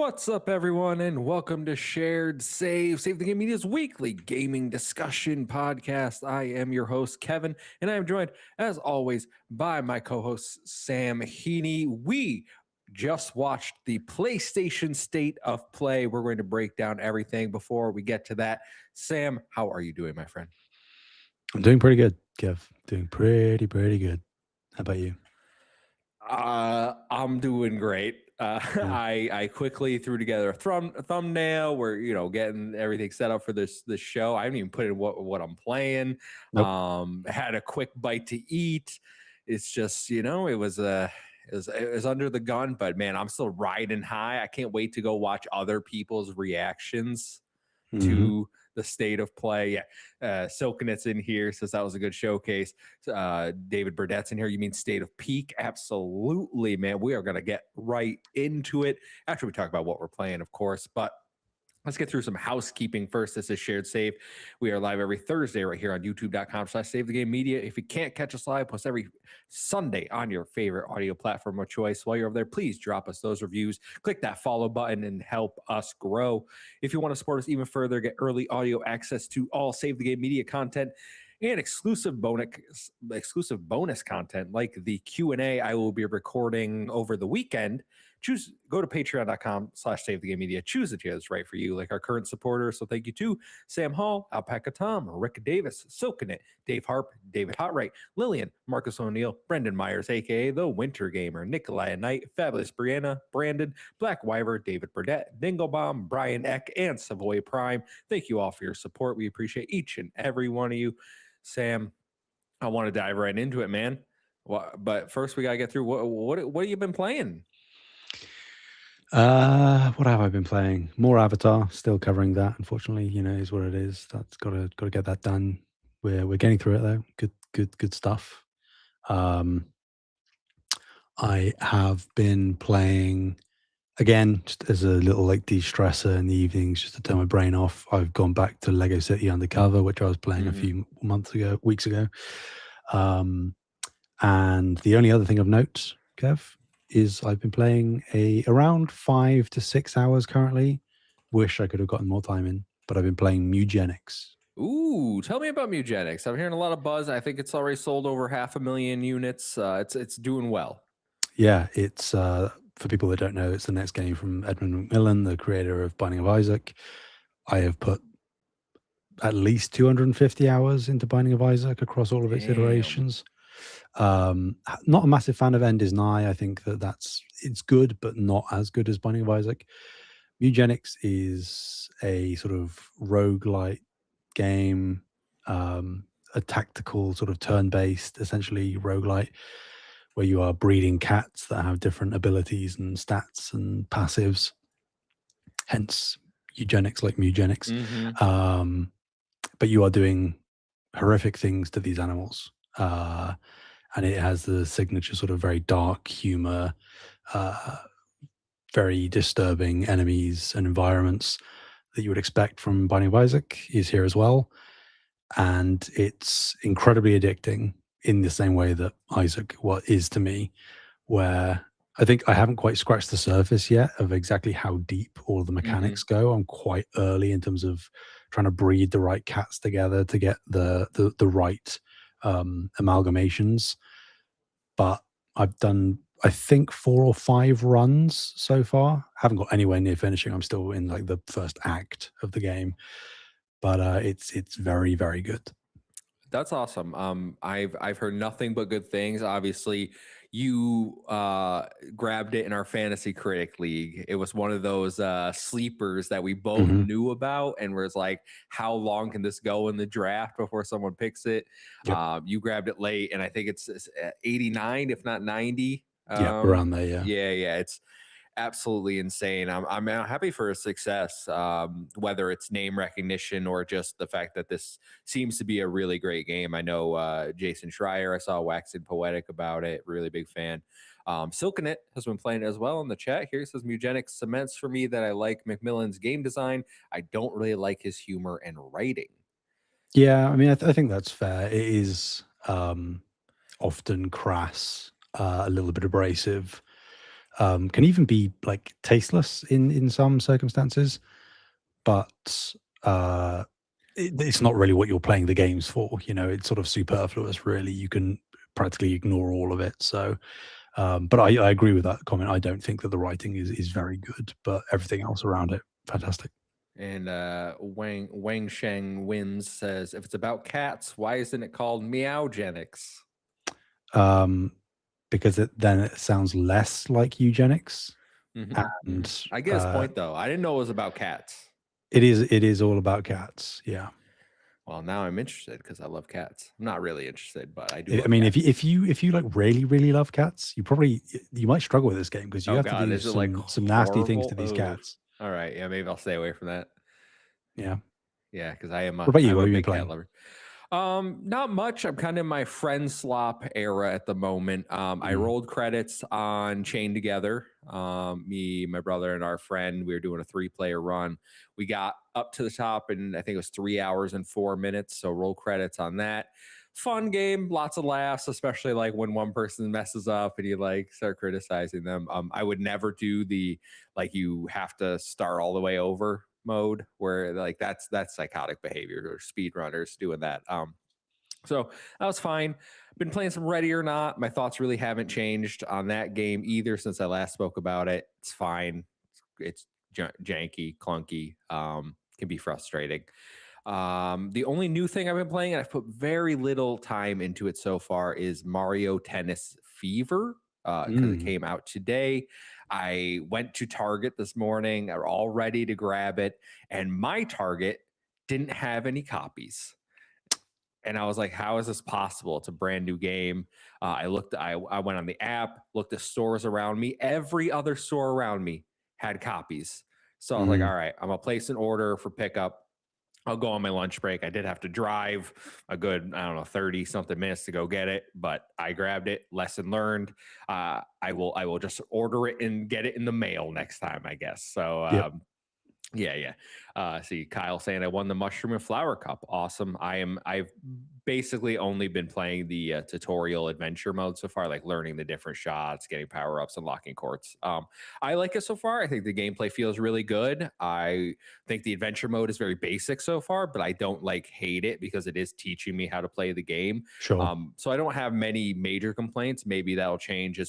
What's up, everyone, and welcome to Shared Save the Game Media's weekly gaming discussion podcast. I am your host, Kevin, and I am joined, as always, by my co-host, Sam Heaney. We just watched the PlayStation State of Play. We're going to break down everything. Before we get to that, Sam, how are you doing, my friend? I'm doing pretty good, Kev. Doing pretty good. How about you? I'm doing great. Yeah. I quickly threw together a thumbnail. We're getting everything set up for this show. I haven't even put in what I'm playing. Nope. Had a quick bite to eat. It's just it was it was under the gun, but man, I'm still riding high. I can't wait to go watch other people's reactions to the State of Play. Yeah, Silkinet's in here, says that was a good showcase. David Burdett's in here. You mean State of Peak? Absolutely, man. We are going to get right into it after we talk about what we're playing, of course. But let's get through some housekeeping first. This is Shared Save. We are live every Thursday right here on youtube.com/Save the Game Media. If you can't catch us live, plus every Sunday on your favorite audio platform of choice. While you're over there, please drop us those reviews. Click that follow button and help us grow. If you want to support us even further, get early audio access to all Save the Game Media content and exclusive bonus content like the Q&A I will be recording over the weekend. Go to patreon.com/Save the Game Media. Choose the tier that's right for you, like our current supporters. So thank you to Sam Hall, Alpaca Tom, Rick Davis, Silkenet, Dave Harp, David Hotright, Lillian, Marcus O'Neill, Brendan Myers, aka The Winter Gamer, Nikolai Knight, Fabulous Brianna, Brandon, Black Wyver, David Burdett, Dinglebomb, Brian Eck, and Savoy Prime. Thank you all for your support. We appreciate each and every one of you. Sam, I want to dive right into it, man. But first, we got to get through what have you been playing? What have I been playing? More Avatar. Still covering that. Unfortunately, is what it is. That's got to get that done. We're getting through it though. Good stuff. I have been playing again just as a little like de-stressor in the evenings, just to turn my brain off. I've gone back to Lego City Undercover, which I was playing a few weeks ago. And the only other thing of note, Kev, is I've been playing around 5 to 6 hours currently. Wish I could have gotten more time in, but I've been playing Mewgenics. Ooh, tell me about Mewgenics. I'm hearing a lot of buzz. I think it's already sold over 500,000 units. It's doing well. Yeah, it's for people that don't know, it's the next game from Edmund McMillan, the creator of Binding of Isaac. I have put at least 250 hours into Binding of Isaac across all of its iterations. Not a massive fan of End is Nigh. I think it's good, but not as good as Binding of Isaac. Mewgenics is a sort of roguelite game, a tactical sort of turn-based, essentially roguelite, where you are breeding cats that have different abilities and stats and passives. Hence, eugenics like Mewgenics. But you are doing horrific things to these animals. And it has the signature sort of very dark humor, very disturbing enemies and environments that you would expect from Binding of Isaac is here as well. And it's incredibly addicting in the same way that Isaac is to me, where I think I haven't quite scratched the surface yet of exactly how deep all of the mechanics go. I'm quite early in terms of trying to breed the right cats together to get the right amalgamations. But I've done, I think, 4 or 5 runs so far. Haven't got anywhere near finishing. I'm still in like the first act of the game, but it's very, very good. That's awesome. I've heard nothing but good things. Obviously, you grabbed it in our fantasy critic league. It was one of those sleepers that we both knew about, and was like, how long can this go in the draft before someone picks it? Yep. You grabbed it late, and I think it's 89, if not 90. Yeah, around there. Yeah. It's absolutely insane. I'm happy for his success, whether it's name recognition or just the fact that this seems to be a really great game. I know Jason Schreier, I saw waxing poetic about it, really big fan. Silkenet has been playing it as well in the chat here. He says Mewgenics cements for me that I like McMillan's game design. I don't really like his humor and writing. Yeah, I mean, I think that's fair. It is often crass, a little bit abrasive. can even be like tasteless in some circumstances, but it's not really what you're playing the games for. It's sort of superfluous, really. You can practically ignore all of it. So, but I agree with that comment. I don't think that the writing is very good, but everything else around it, fantastic. And Wang Sheng Wins says, if it's about cats, why isn't it called Mewgenics? Um, because then it sounds less like eugenics. And I get his point though. I didn't know it was about cats. it is all about cats. Yeah. Well, now I'm interested because I love cats. I'm not really interested, but I do I love mean, cats. if you like really love cats, you might struggle with this game because you Oh have to God, do is it like some nasty things horrible? to these Oh, cats. all right. Yeah, maybe I'll stay away from that. Yeah. Yeah, because I am What about you? I'm What a have you been big cat playing? lover. Not much. I'm kind of in my friend slop era at the moment. I rolled credits on Chain Together. Me, my brother, and our friend, we were doing a 3-player run. We got up to the top, and I think it was 3 hours and 4 minutes. So roll credits on that. Fun game, lots of laughs, especially like when one person messes up and you like start criticizing them. I would never do the like you have to start all the way over mode where like that's psychotic behavior or speedrunners doing that. So that was fine. Been playing some Ready or Not. My thoughts really haven't changed on that game either since I last spoke about it. It's fine. It's janky, clunky, can be frustrating. The only new thing I've been playing, and I've put very little time into it so far, is Mario Tennis Fever because it came out today. I went to Target this morning, are all ready to grab it, and my Target didn't have any copies. And I was like, how is this possible? It's a brand new game. I went on the app, looked at stores around me. Every other store around me had copies. So I was like, all right, I'm gonna place an order for pickup. I'll go on my lunch break. I did have to drive a good, I don't know, 30 something minutes to go get it, but I grabbed it. Lesson learned. I will just order it and get it in the mail next time, I guess. So Yep. yeah. See Kyle saying I won the mushroom and flower cup. Awesome. I've basically only been playing the tutorial adventure mode so far, like learning the different shots, getting power ups, unlocking courts. I like it so far. I think the gameplay feels really good. I think the adventure mode is very basic so far, but I don't like hate it because it is teaching me how to play the game. Sure. So I don't have many major complaints. Maybe that'll change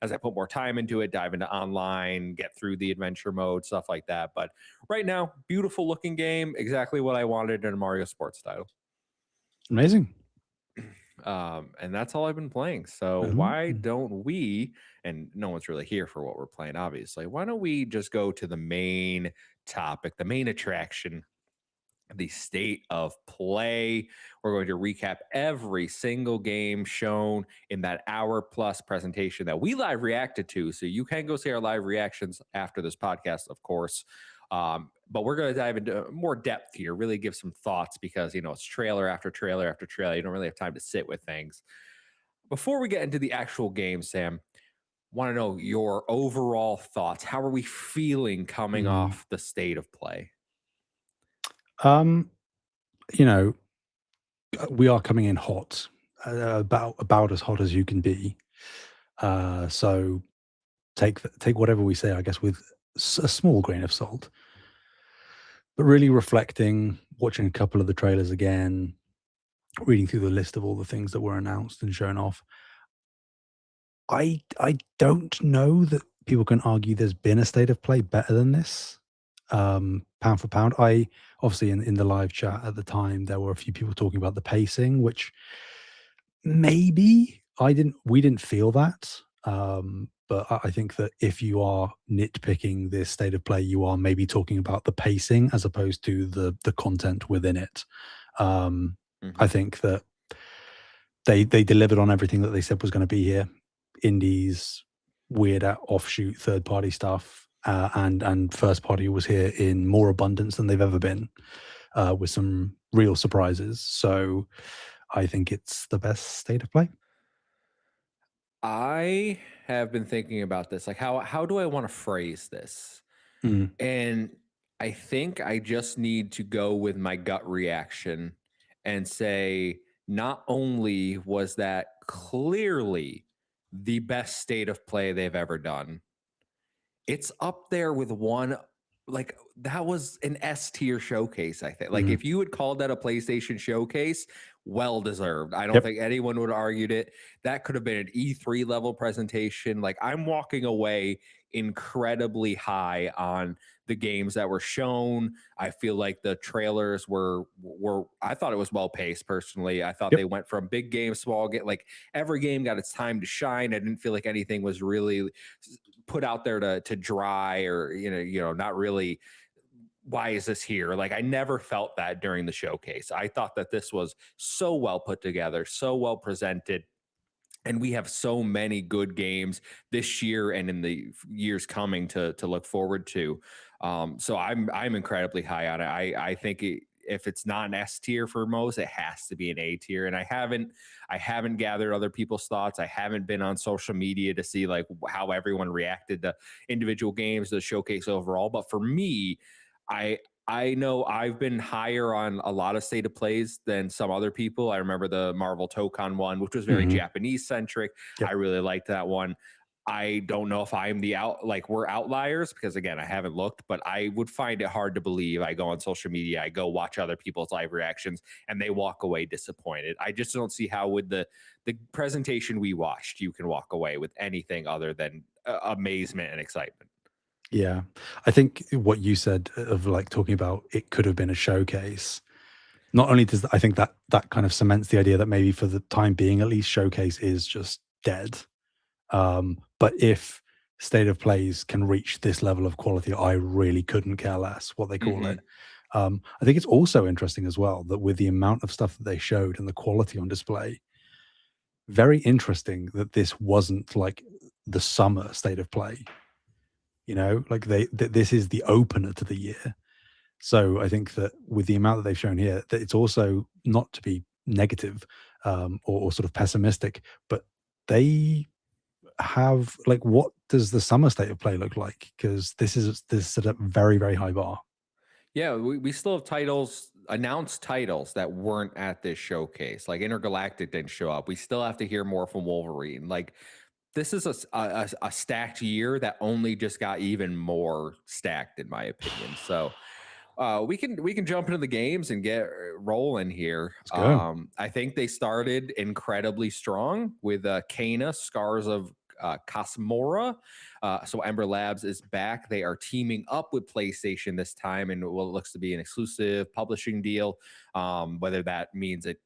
as I put more time into it, dive into online, get through the adventure mode, stuff like that. But right now, beautiful looking game, exactly what I wanted in a Mario sports title. Amazing. And that's all I've been playing. So why don't we, and no one's really here for what we're playing, obviously, why don't we just go to the main topic, the main attraction, the state of play. We're going to recap every single game shown in that hour plus presentation that we live reacted to. So you can go see our live reactions after this podcast, of course. But we're going to dive into more depth here, really give some thoughts because, it's trailer after trailer after trailer. You don't really have time to sit with things. Before we get into the actual game, Sam, want to know your overall thoughts. How are we feeling coming off the state of play? You know, we are coming in hot, about as hot as you can be. So take whatever we say, I guess, with a small grain of salt. But really reflecting, watching a couple of the trailers again, reading through the list of all the things that were announced and shown off. I don't know that people can argue there's been a state of play better than this. Pound for pound. I obviously in the live chat at the time there were a few people talking about the pacing, which maybe we didn't feel that. But I think that if you are nitpicking this state of play, you are maybe talking about the pacing as opposed to the content within it. I think that they delivered on everything that they said was going to be here. Indies, weird offshoot third party stuff, and first party was here in more abundance than they've ever been, with some real surprises. So I think it's the best state of play. I have been thinking about this. Like, how do I want to phrase this? And I think I just need to go with my gut reaction and say, not only was that clearly the best state of play they've ever done. It's up there with one, like that was an S tier showcase, I think. Like Mhm. if you had called that a PlayStation showcase, well deserved. I don't Yep. think anyone would have argued it. That could have been an E3 level presentation. Like I'm walking away incredibly high on the games that were shown. I feel like the trailers were I thought it was well paced personally. I thought Yep. they went from big game, small game, like every game got its time to shine. I didn't feel like anything was really put out there to dry, or not really, why is this here? Like I never felt that during the showcase. I thought that this was so well put together, so well presented, and we have so many good games this year and in the years coming to look forward to. So I'm incredibly high on it. I think if it's not an S tier for most, it has to be an A tier. And I haven't gathered other people's thoughts. I haven't been on social media to see like how everyone reacted to individual games, the showcase overall. But for me, I I know I've been higher on a lot of state of plays than some other people. I remember the Marvel Tokon one, which was very Mhm. Japanese centric. I Yep. really liked that one. I don't know if I'm we're outliers because again, I haven't looked, but I would find it hard to believe. I go on social media, I go watch other people's live reactions, and they walk away disappointed. I just don't see how with the presentation we watched, you can walk away with anything other than amazement and excitement. Yeah. I think what you said of like talking about it could have been a showcase. Not only does I think that that kind of cements the idea that maybe for the time being, at least, showcase is just dead. But if state of plays can reach this level of quality, I really couldn't care less what they call it. Hmm. I think it's also interesting as well that with the amount of stuff that they showed and the quality on display, very interesting that this wasn't like the summer state of play. Like this is the opener to the year. So I think that with the amount that they've shown here, that it's also not to be negative or sort of pessimistic, but they have like, what does the summer state of play look like? Because this is set up very, very high bar. Yeah, we still have titles, announced titles that weren't at this showcase. Like Intergalactic didn't show up. We still have to hear more from Wolverine. Like this is a stacked year that only just got even more stacked, in my opinion. So we can jump into the games and get rolling here. Let's go. I think they started incredibly strong with Kana, Scars of Cosmora. So Ember Labs is back. They are teaming up with PlayStation this time, and what looks to be an exclusive publishing deal. Whether that means it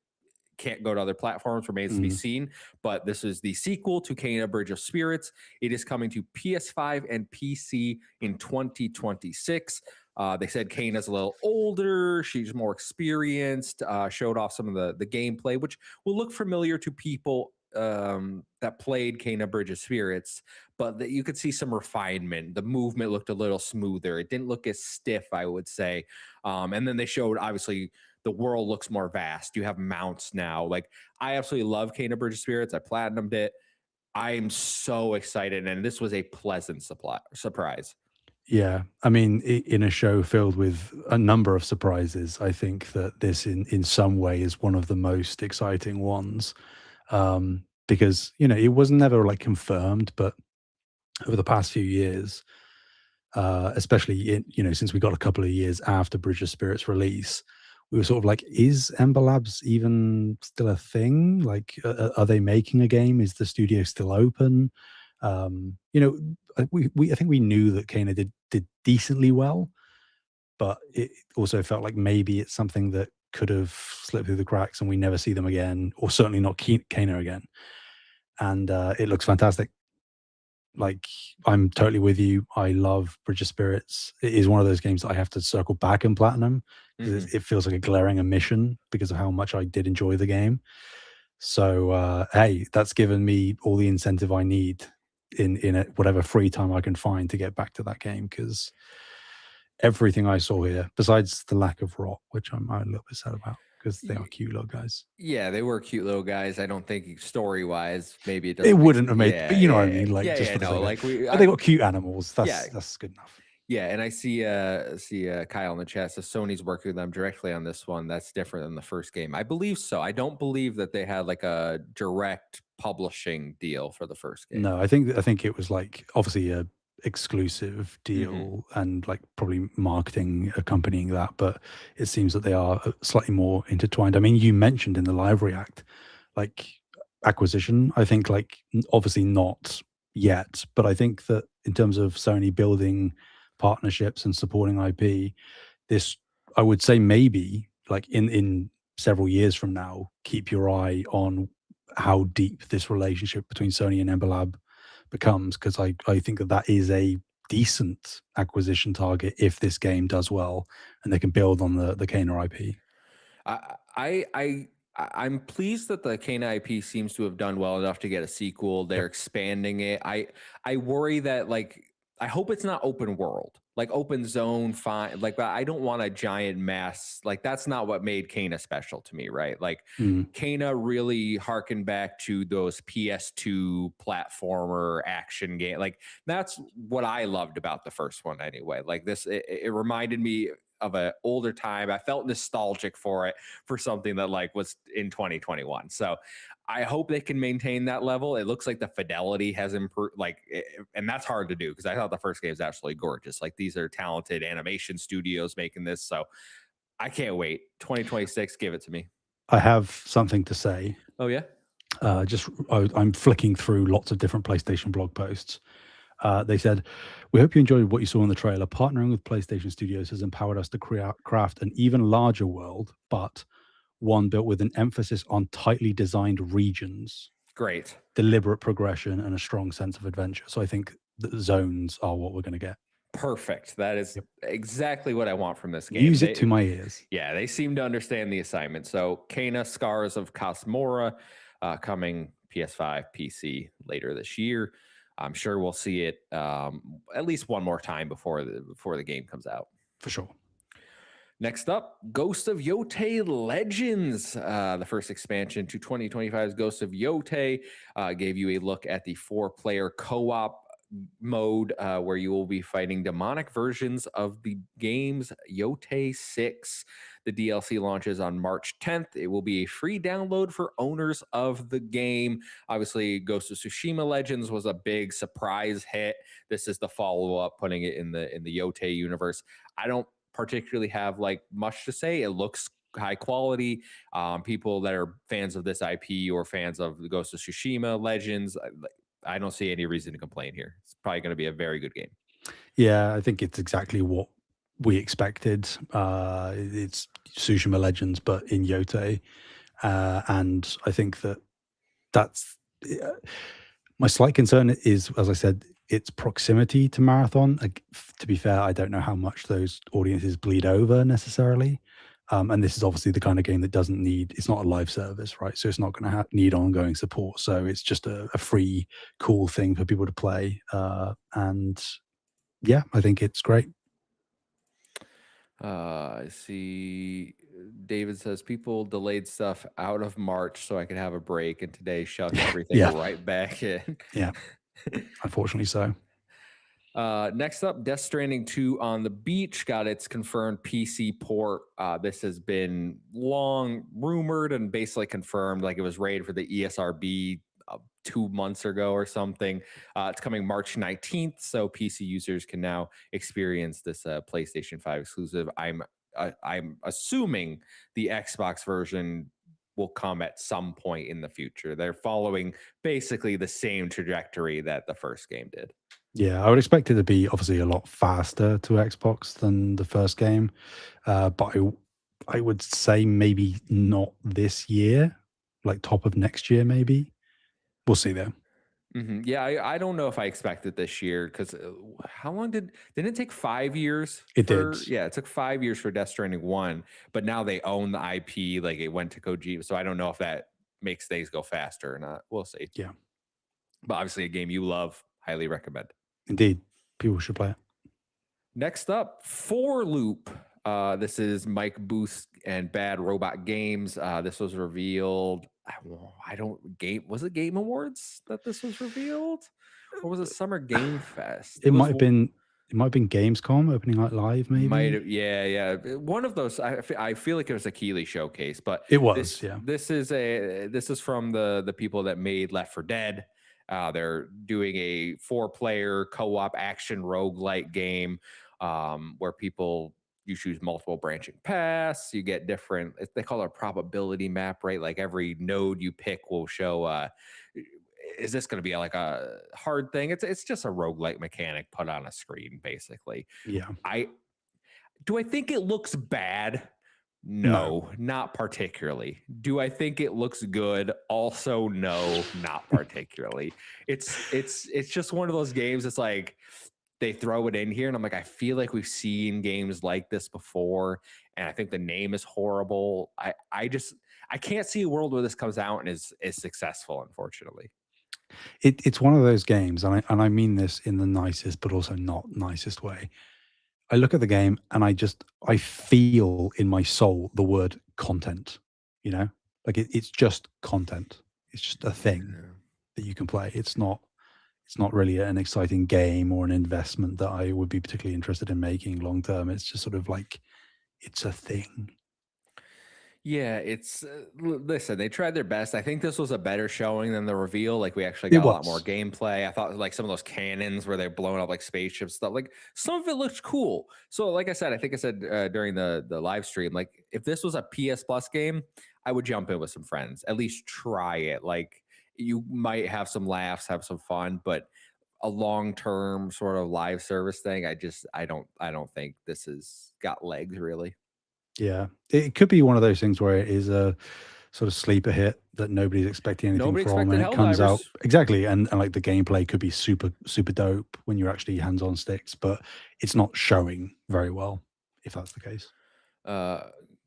can't go to other platforms remains to be Mhm. seen. But this is the sequel to Kena Bridge of Spirits. It is coming to PS5 and PC in 2026. They said Kana's a little older, she's more experienced, showed off some of the gameplay, which will look familiar to people that played Kena Bridge of Spirits, but that you could see some refinement. The movement looked a little smoother. It didn't look as stiff, I would say. And then they showed, obviously, the world looks more vast. You have mounts now. Like I absolutely love Kena Bridge of Spirits. I platinumed it. I'm so excited, and this was a pleasant surprise. Yeah, I mean, in a show filled with a number of surprises, I think that this, in some way, is one of the most exciting ones. Because it was never like confirmed, but over the past few years, especially since we got a couple of years after Bridge of Spirits release, we were sort of like, is Ember Labs even still a thing? Like, are they making a game? Is the studio still open? I think we knew that Kana did decently well, but it also felt like maybe it's something that could have slipped through the cracks and we never see them again, or certainly not Kana again. And it looks fantastic. Like, I'm totally with you. I love Bridge of Spirits. It is one of those games that I have to circle back in platinum because Mhm. it feels like a glaring omission because of how much I did enjoy the game. So hey, that's given me all the incentive I need in whatever free time I can find to get back to that game, because everything I saw here, besides the lack of rot, which I'm a little bit sad about because they are cute little guys. Yeah, they were cute little guys. I don't think story wise, maybe it It doesn't make. wouldn't have made, but Yeah, you know what I yeah, mean, like, yeah, just yeah. for the No, sake of it. like we, But they got cute animals. yeah, That's good enough. Yeah, and I see Kyle in the chat. So Sony's working with them directly on this one. That's different than the first game. I believe so. I don't believe that they had like a direct publishing deal for the first game. No, I think it was like obviously a exclusive Mm-hmm. deal and like probably marketing accompanying that, but it seems that they are slightly more intertwined. I mean, you mentioned in the Library Act, like acquisition. I think like obviously not yet, but I think that in terms of Sony building partnerships and supporting IP, this I would say maybe like in several years from now, keep your eye on how deep this relationship between Sony and Ember Lab becomes, because I think that that is a decent acquisition target if this game does well and they can build on the Kena IP. I I I I'm pleased that the Kena IP seems to have done well enough to get a sequel. They're Yep. expanding it. I worry that like I hope it's not open world, like open zone. Fine, like but I don't want a giant mess. Like that's not what made Kena special to me, right? Like Mm. Kena really harkened back to those PS2 platformer action game. Like that's what I loved about the first one anyway. Like this, it reminded me of an older time. I felt nostalgic for it, for something that like was in 2021. So I hope they can maintain that level. It looks like the fidelity has improved, like, and that's hard to do because I thought the first game was absolutely gorgeous. Like these are talented animation studios making this, so I can't wait. 2026, give it to me. I have something to say. Oh yeah. I'm flicking through lots of different PlayStation blog posts. They said, "We hope you enjoyed what you saw in the trailer. Partnering with PlayStation Studios has empowered us to craft an even larger world, but one built with an emphasis on tightly designed regions, Great. deliberate progression, and a strong sense of adventure." So I think the zones are what we're going to get. Perfect. That is Yep. exactly what I want from this game. Music to my ears. Yeah, they seem to understand the assignment. So, Kena Scars of Cosmora, coming PS5, PC later this year. I'm sure we'll see it at least one more time before the game comes out. For sure. Next up, Ghost of Yotei Legends. The first expansion to 2025's Ghost of Yotei gave you a look at the 4-player co-op mode where you will be fighting demonic versions of the game's Yotei 6. The DLC launches on March 10th. It will be a free download for owners of the game. Obviously, Ghost of Tsushima Legends was a big surprise hit. This is the follow-up, putting it in the Yotei universe. I don't particularly have like much to say. It looks high quality. People that are fans of this IP or fans of the Ghost of Tsushima Legends, I don't see any reason to complain here. It's probably going to be a very good game. Yeah, I think it's exactly what we expected. It's Tsushima Legends, but in Yotei. And I think that's my slight concern is, as I said, its proximity to Marathon. Like, to be fair, I don't know how much those audiences bleed over necessarily. And this is obviously the kind of game that doesn't need, it's not a live service, right? So it's not going to need ongoing support. So it's just a free, cool thing for people to play. And yeah, I think it's great. I see David says people delayed stuff out of March so I could have a break, and today shoved everything Yeah. right back in. Yeah. Unfortunately so. Next up, Death Stranding 2 on the Beach got its confirmed PC port. This has been long rumored and basically confirmed, like it was rated for the ESRB 2 months ago or something. It's coming March 19th, so PC users can now experience this PlayStation 5 exclusive. I'm assuming the Xbox version will come at some point in the future. They're following basically the same trajectory that the first game did. Yeah, I would expect it to be obviously a lot faster to Xbox than the first game. But I would say maybe not this year, like top of next year, maybe. We'll see though. Mm-hmm. Yeah, I don't know if I expect it this year because how long didn't it take 5 years It for? did. Yeah, it took 5 years for Death Stranding 1, but now they own the IP. Like it went to Kojima, so I don't know if that makes things go faster or not. We'll see. Yeah, But obviously, a game you love, highly recommend. indeed. People should play it. Next up, Four Loop. This is Mike Booth and Bad Robot Games. This was revealed. I don't game. Was it Game Awards that this was revealed, or was it Summer Game Fest? It might have been It might have been Gamescom opening night live, Might maybe. have, yeah. One of those. I feel like it was a Keeley showcase, but It was, yeah. this is from the people that made Left 4 Dead. They're doing a 4-player co-op action roguelike game where people you choose multiple branching paths. You get different. They call it a probability map, right? Like every node you pick will show. Is this going to be like a hard thing? It's just a roguelike mechanic put on a screen, basically. Yeah. Do I think it looks bad? No. No, not particularly. Do I think it looks good? Also, no, not particularly. It's just one of those games. It's like they throw it in here, and I'm like, I feel like we've seen games like this before, and I think the name is horrible. I can't see a world where this comes out and is successful, unfortunately. It's one of those games, and I mean this in the nicest but also not nicest way. I look at the game and I feel in my soul the word content, you know? Like it's just content. It's just a thing Yeah. that you can play. It's not really an exciting game or an investment that I would be particularly interested in making long term. It's just sort of like it's a thing. Yeah, it's listen, they tried their best. I think this was a better showing than the reveal. Like we actually It got a lot more was. gameplay. I thought like some of those cannons where they're blowing up like spaceships stuff. Like some of it looked cool. So like I said, I think I said during the live stream, like if this was a PS Plus game, I would jump in with some friends. At least try it. Like you might have some laughs, have some fun, but a long-term sort of live service thing, I don't think this has got legs really. Yeah. It could be one of those things where it is a sort of sleeper hit that nobody's expecting anything Nobody from, expected and it comes out Helldivers. exactly, and like the gameplay could be super super dope when you're actually hands on sticks, but it's not showing very well if that's the case. Uh,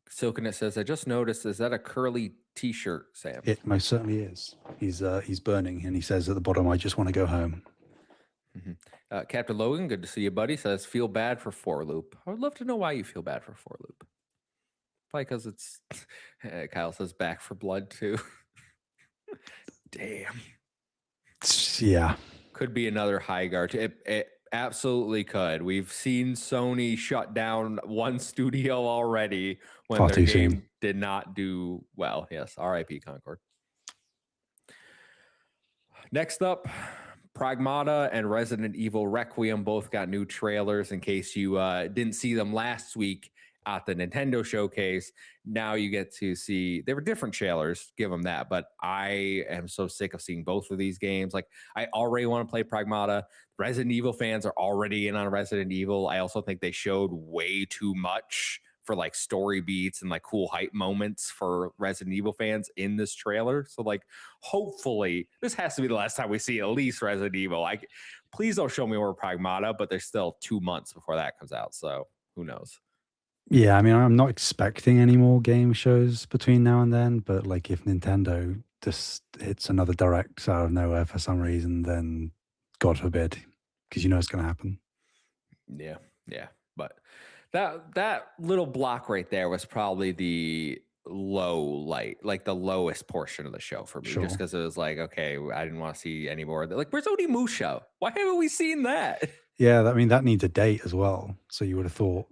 Silkenet says, I just noticed, is that a curly t-shirt, Sam? It most certainly is. He's burning, and he says at the bottom, "I just want to go home." Captain Logan, good to see you, buddy. Says, feel bad for Four Loop. I would love to know why you feel bad for Four Loop. Probably because it's, Kyle says, Back for Blood too. Damn. Yeah, Could be another high guard. It absolutely could. We've seen Sony shut down one studio already when far their too game soon. did not do well. Yes, RIP Concord. Next up, Pragmata and Resident Evil Requiem both got new trailers. In case you didn't see them last week at the Nintendo showcase, now you get to see. They were different trailers, give them that. But I am so sick of seeing both of these games. Like I already want to play Pragmata. Resident Evil fans are already in on Resident Evil. I also think they showed way too much for like story beats and like cool hype moments for Resident Evil fans in this trailer. So like hopefully this has to be the last time we see at least Resident Evil. Like please don't show me more Pragmata, but there's still 2 months before that comes out. So who knows? Yeah, I mean, I'm not expecting any more game shows between now and then, but like if Nintendo just hits another direct out of nowhere for some reason, then God forbid, because you know it's going to happen. Yeah, yeah. But that little block right there was probably the low light, like the lowest portion of the show for me, Sure. just because it was like, okay, I didn't want to see any more. Like, where's Onimusha? Why haven't we seen that? Yeah, I mean that needs a date as well. So you would have thought,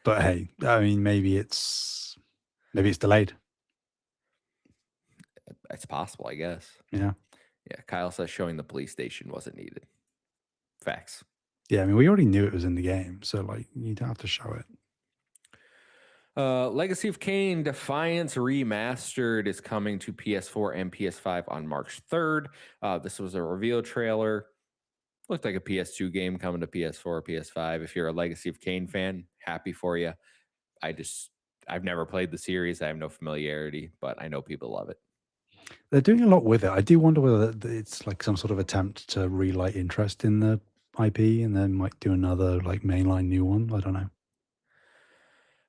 but hey, I mean maybe it's delayed. It's possible, I guess. Yeah, Yeah, Kyle says showing the police station wasn't needed. Facts. yeah. I mean we already knew it was in the game, so like you don't have to show it. Legacy of Kain Defiance Remastered is coming to PS4 and PS5 on March 3rd. This was a reveal trailer. Looked like a PS2 game coming to PS4 or PS5. If you're a Legacy of Kain fan, happy for you. I've never played the series. I have no familiarity, but I know people love it. They're doing a lot with it. I do wonder whether it's like some sort of attempt to relight interest in the IP, and then might do another like mainline new one. I don't know.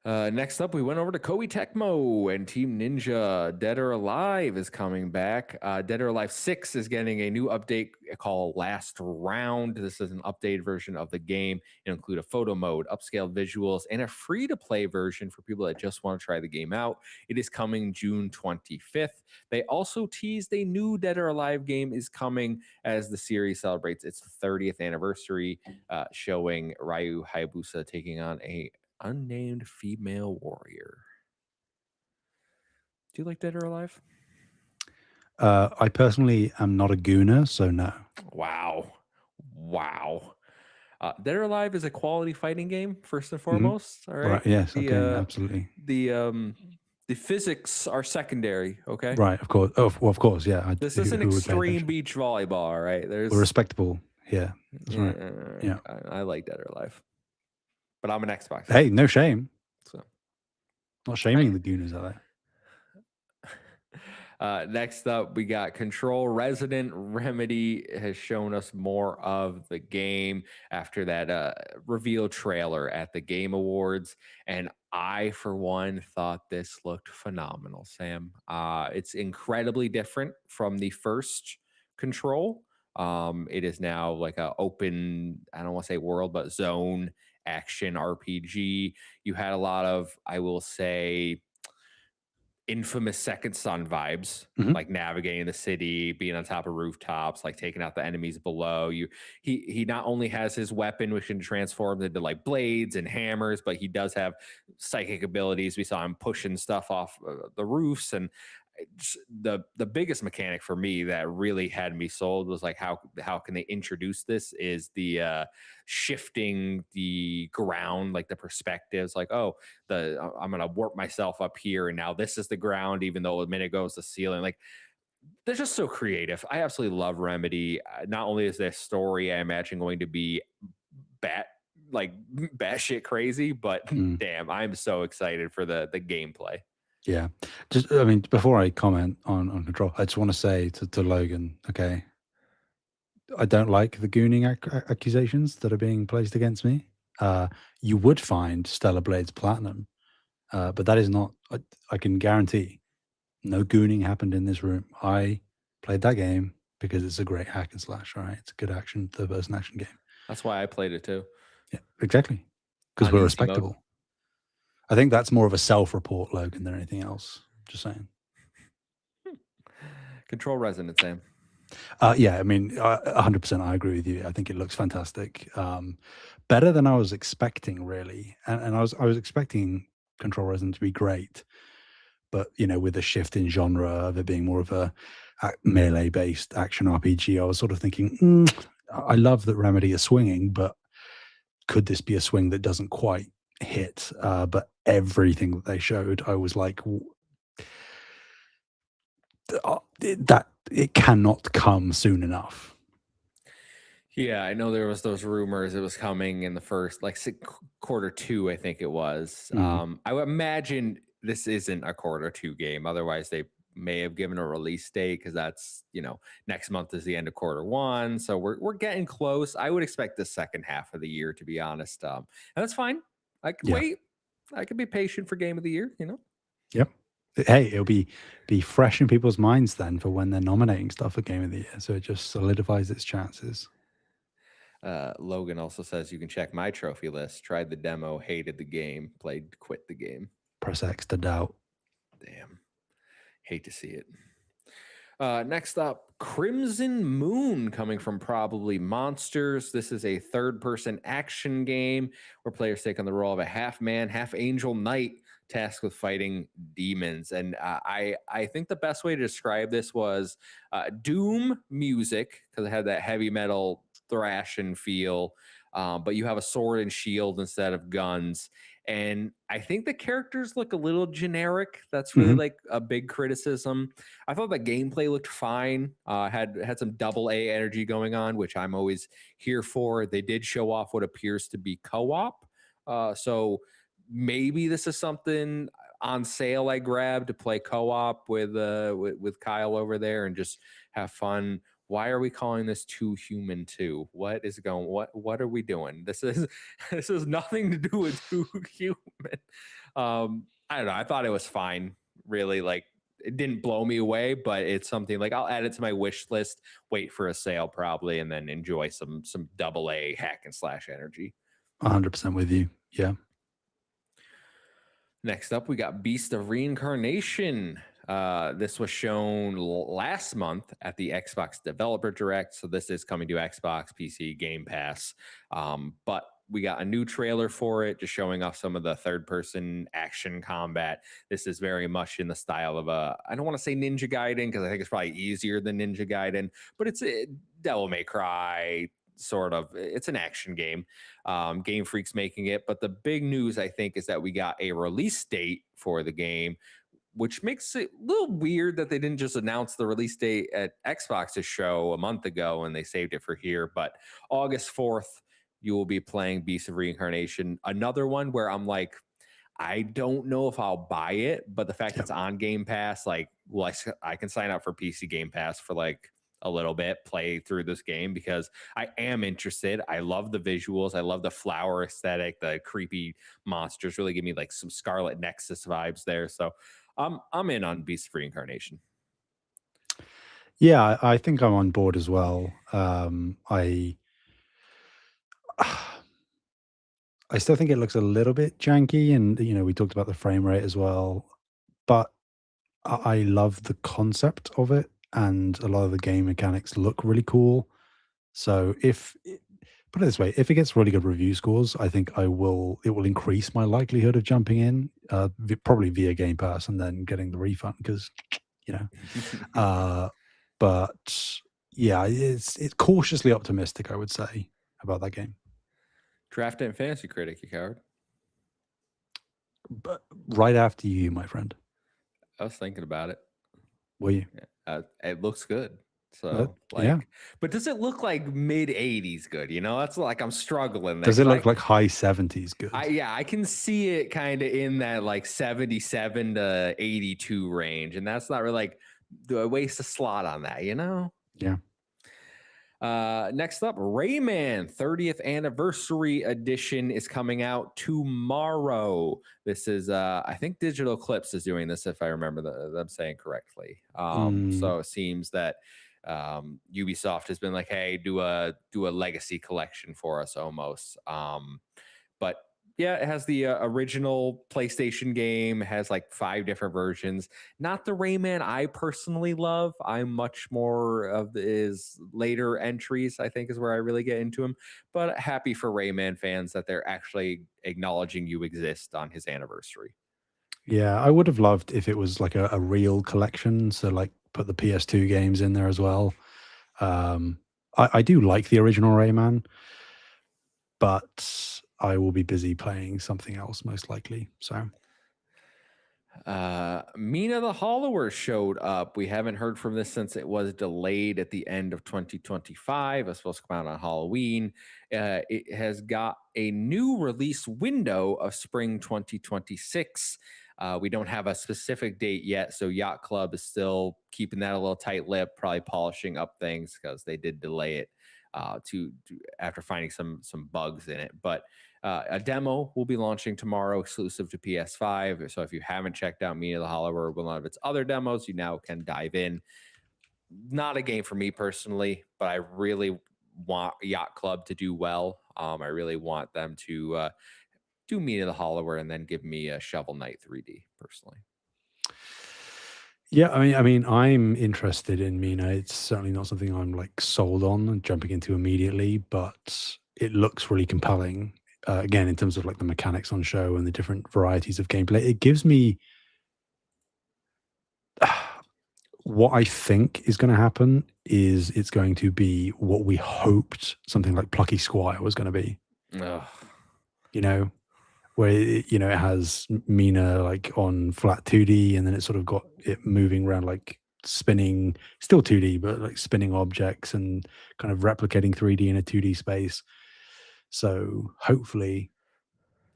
Next up, we went over to Koei Tecmo and Team Ninja. Dead or Alive is coming back. Dead or Alive 6 is getting a new update called Last Round. This is an updated version of the game. It'll include a photo mode, upscaled visuals, and a free-to-play version for people that just want to try the game out. It is coming June 25th. They also teased a new Dead or Alive game is coming as the series celebrates its 30th anniversary, showing Ryu Hayabusa taking on a unnamed female warrior. Do you like Dead or Alive? I personally am not a gooner, so no. Wow. Dead or Alive is a quality fighting game, first and foremost. All right. Right. Yes. Okay. Absolutely. The physics are secondary. Okay. Right. Of course. Oh, well, of course. Yeah. This isn't extreme beach volleyball. All right. We're respectable. Yeah. That's right. Yeah. I like Dead or Alive, but I'm an Xbox. Hey, no shame. So, not shaming the gooners out there. Next up, we got Control Resident. Remedy has shown us more of the game after that reveal trailer at the Game Awards. And I, for one, thought this looked phenomenal, Sam. It's incredibly different from the first Control. It is now like an open, I don't want to say world, but zone action RPG. You had a lot of, I will say, infamous Second Son vibes, like navigating the city, being on top of rooftops, like taking out the enemies below you. He not only has his weapon, which can transform into like blades and hammers, but he does have psychic abilities. We saw him pushing stuff off the roofs, and the biggest mechanic for me that really had me sold was like how can they introduce this is the shifting the ground, like the perspectives, like I'm gonna warp myself up here and now this is the ground, even though a minute ago was the ceiling. Like they're just so creative. I absolutely love Remedy. Not only is their story, I imagine, going to be batshit crazy, but damn, I'm so excited for the gameplay. Yeah. Just, I mean, before I comment on Control, I just want to say to Logan, okay, I don't like the gooning accusations that are being placed against me. You would find Stellar Blades Platinum, but that is not, I can guarantee, no gooning happened in this room. I played that game because it's a great hack and slash, right? It's a good action, third-person action game. That's why I played it too. Yeah, exactly. Because we're respectable. Mode. I think that's more of a self-report, Logan, than anything else. Just saying. Control Resonant, Sam. Yeah, I mean, 100%. I agree with you. I think it looks fantastic. Better than I was expecting, really. And I was expecting Control Resonant to be great, but with a shift in genre of it being more of a melee-based action RPG, I was sort of thinking, I love that Remedy is swinging, but could this be a swing that doesn't quite hit? But everything that they showed, I was like, that it cannot come soon enough. Yeah, I know there was those rumors it was coming in the first, like quarter two, I think it was. I would imagine this isn't a quarter two game. Otherwise, they may have given a release date, because that's, next month is the end of quarter one. So we're getting close. I would expect the second half of the year, to be honest. And that's fine. I could wait. I could be patient for game of the year, Yep. Hey, it'll be fresh in people's minds then for when they're nominating stuff for game of the year. So it just solidifies its chances. Logan also says you can check my trophy list. Tried the demo, hated the game, quit the game. Press X to doubt. Damn. Hate to see it. Next up, Crimson Moon, coming from Probably Monsters. This is a third-person action game where players take on the role of a half-man, half-angel knight tasked with fighting demons. And I think the best way to describe this was Doom music, because it had that heavy metal thrashing feel, but you have a sword and shield instead of guns. And I think the characters look a little generic. That's really like a big criticism. I thought the gameplay looked fine. Had some double A energy going on, which I'm always here for. They did show off what appears to be co-op. So maybe this is something on sale I grabbed to play co-op with Kyle over there and just have fun why are we calling this Too Human 2? What is going, what are we doing? This is this has nothing to do with Too Human. I don't know. I thought it was fine, really. Like, it didn't blow me away, but it's something like I'll add it to my wish list, wait for a sale probably, and then enjoy some double A hack and slash energy. 100% with you. Yeah. Next up, we got Beast of Reincarnation. This was shown last month at the Xbox Developer Direct, so this is coming to Xbox, PC, Game Pass. But we got a new trailer for it, just showing off some of the third-person action combat. This is very much in the style of I don't want to say Ninja Gaiden, because I think it's probably easier than Ninja Gaiden, but it's a Devil May Cry, sort of. It's an action game. Game Freak's making it, but the big news, I think, is that we got a release date for the game, which makes it a little weird that they didn't just announce the release date at Xbox's show a month ago and they saved it for here. But August 4th, you will be playing Beast of Reincarnation, another one where I'm like, I don't know if I'll buy it, but the fact it's on Game Pass, like, well, I can sign up for PC Game Pass for like a little bit, play through this game, because I am interested. I love the visuals. I love the flower aesthetic. The creepy monsters really give me like some Scarlet Nexus vibes there. So I'm in on Beast of Reincarnation. Yeah, I think I'm on board as well. I still think it looks a little bit janky, and we talked about the frame rate as well. But I love the concept of it, and a lot of the game mechanics look really cool. So put it this way, if it gets really good review scores, I think it will increase my likelihood of jumping in, probably via Game Pass and then getting the refund, because but yeah, it's cautiously optimistic, I would say, about that game. Draft and Fantasy Critic, you coward. But right after you, my friend. I was thinking about it. Were you? It looks good. So yeah. But does it look like mid 80s good? That's like I'm struggling there. Does it look like high 70s good? I can see it kind of in that like 77 to 82 range, and that's not really like, do I waste a slot on that? Yeah. Next up, Rayman 30th Anniversary Edition is coming out tomorrow. This is, I think Digital Eclipse is doing this, if I remember them saying correctly. So it seems that Ubisoft has been like, hey, do a legacy collection for us almost. But yeah, it has the original PlayStation game. It has like 5 different versions. Not the Rayman I personally love. I'm much more of his later entries, I think, is where I really get into him. But happy for Rayman fans that they're actually acknowledging you exist on his anniversary. Yeah, I would have loved if it was like a real collection. So like put the PS2 games in there as well. I do like the original Rayman, but I will be busy playing something else most likely. So Mina the Hollower showed up. We haven't heard from this since it was delayed at the end of 2025. It's supposed to come out on Halloween. It has got a new release window of spring 2026. We don't have a specific date yet, so Yacht Club is still keeping that a little tight-lipped, probably polishing up things because they did delay it after finding some bugs in it. But a demo will be launching tomorrow, exclusive to PS5. So if you haven't checked out Mina the Hollower or one of its other demos, you now can dive in. Not a game for me personally, but I really want Yacht Club to do well. I really want them to do Mina the Hollower and then give me a Shovel Knight 3D personally. Yeah, I mean, I'm interested in Mina. It's certainly not something I'm like sold on and jumping into immediately, but it looks really compelling. Again, in terms of like the mechanics on show and the different varieties of gameplay, it gives me what I think is going to happen is it's going to be what we hoped something like Plucky Squire was going to be. Ugh. Where it has Mina like on flat 2D, and then it's sort of got it moving around like spinning, still 2D, but like spinning objects and kind of replicating 3D in a 2D space. So hopefully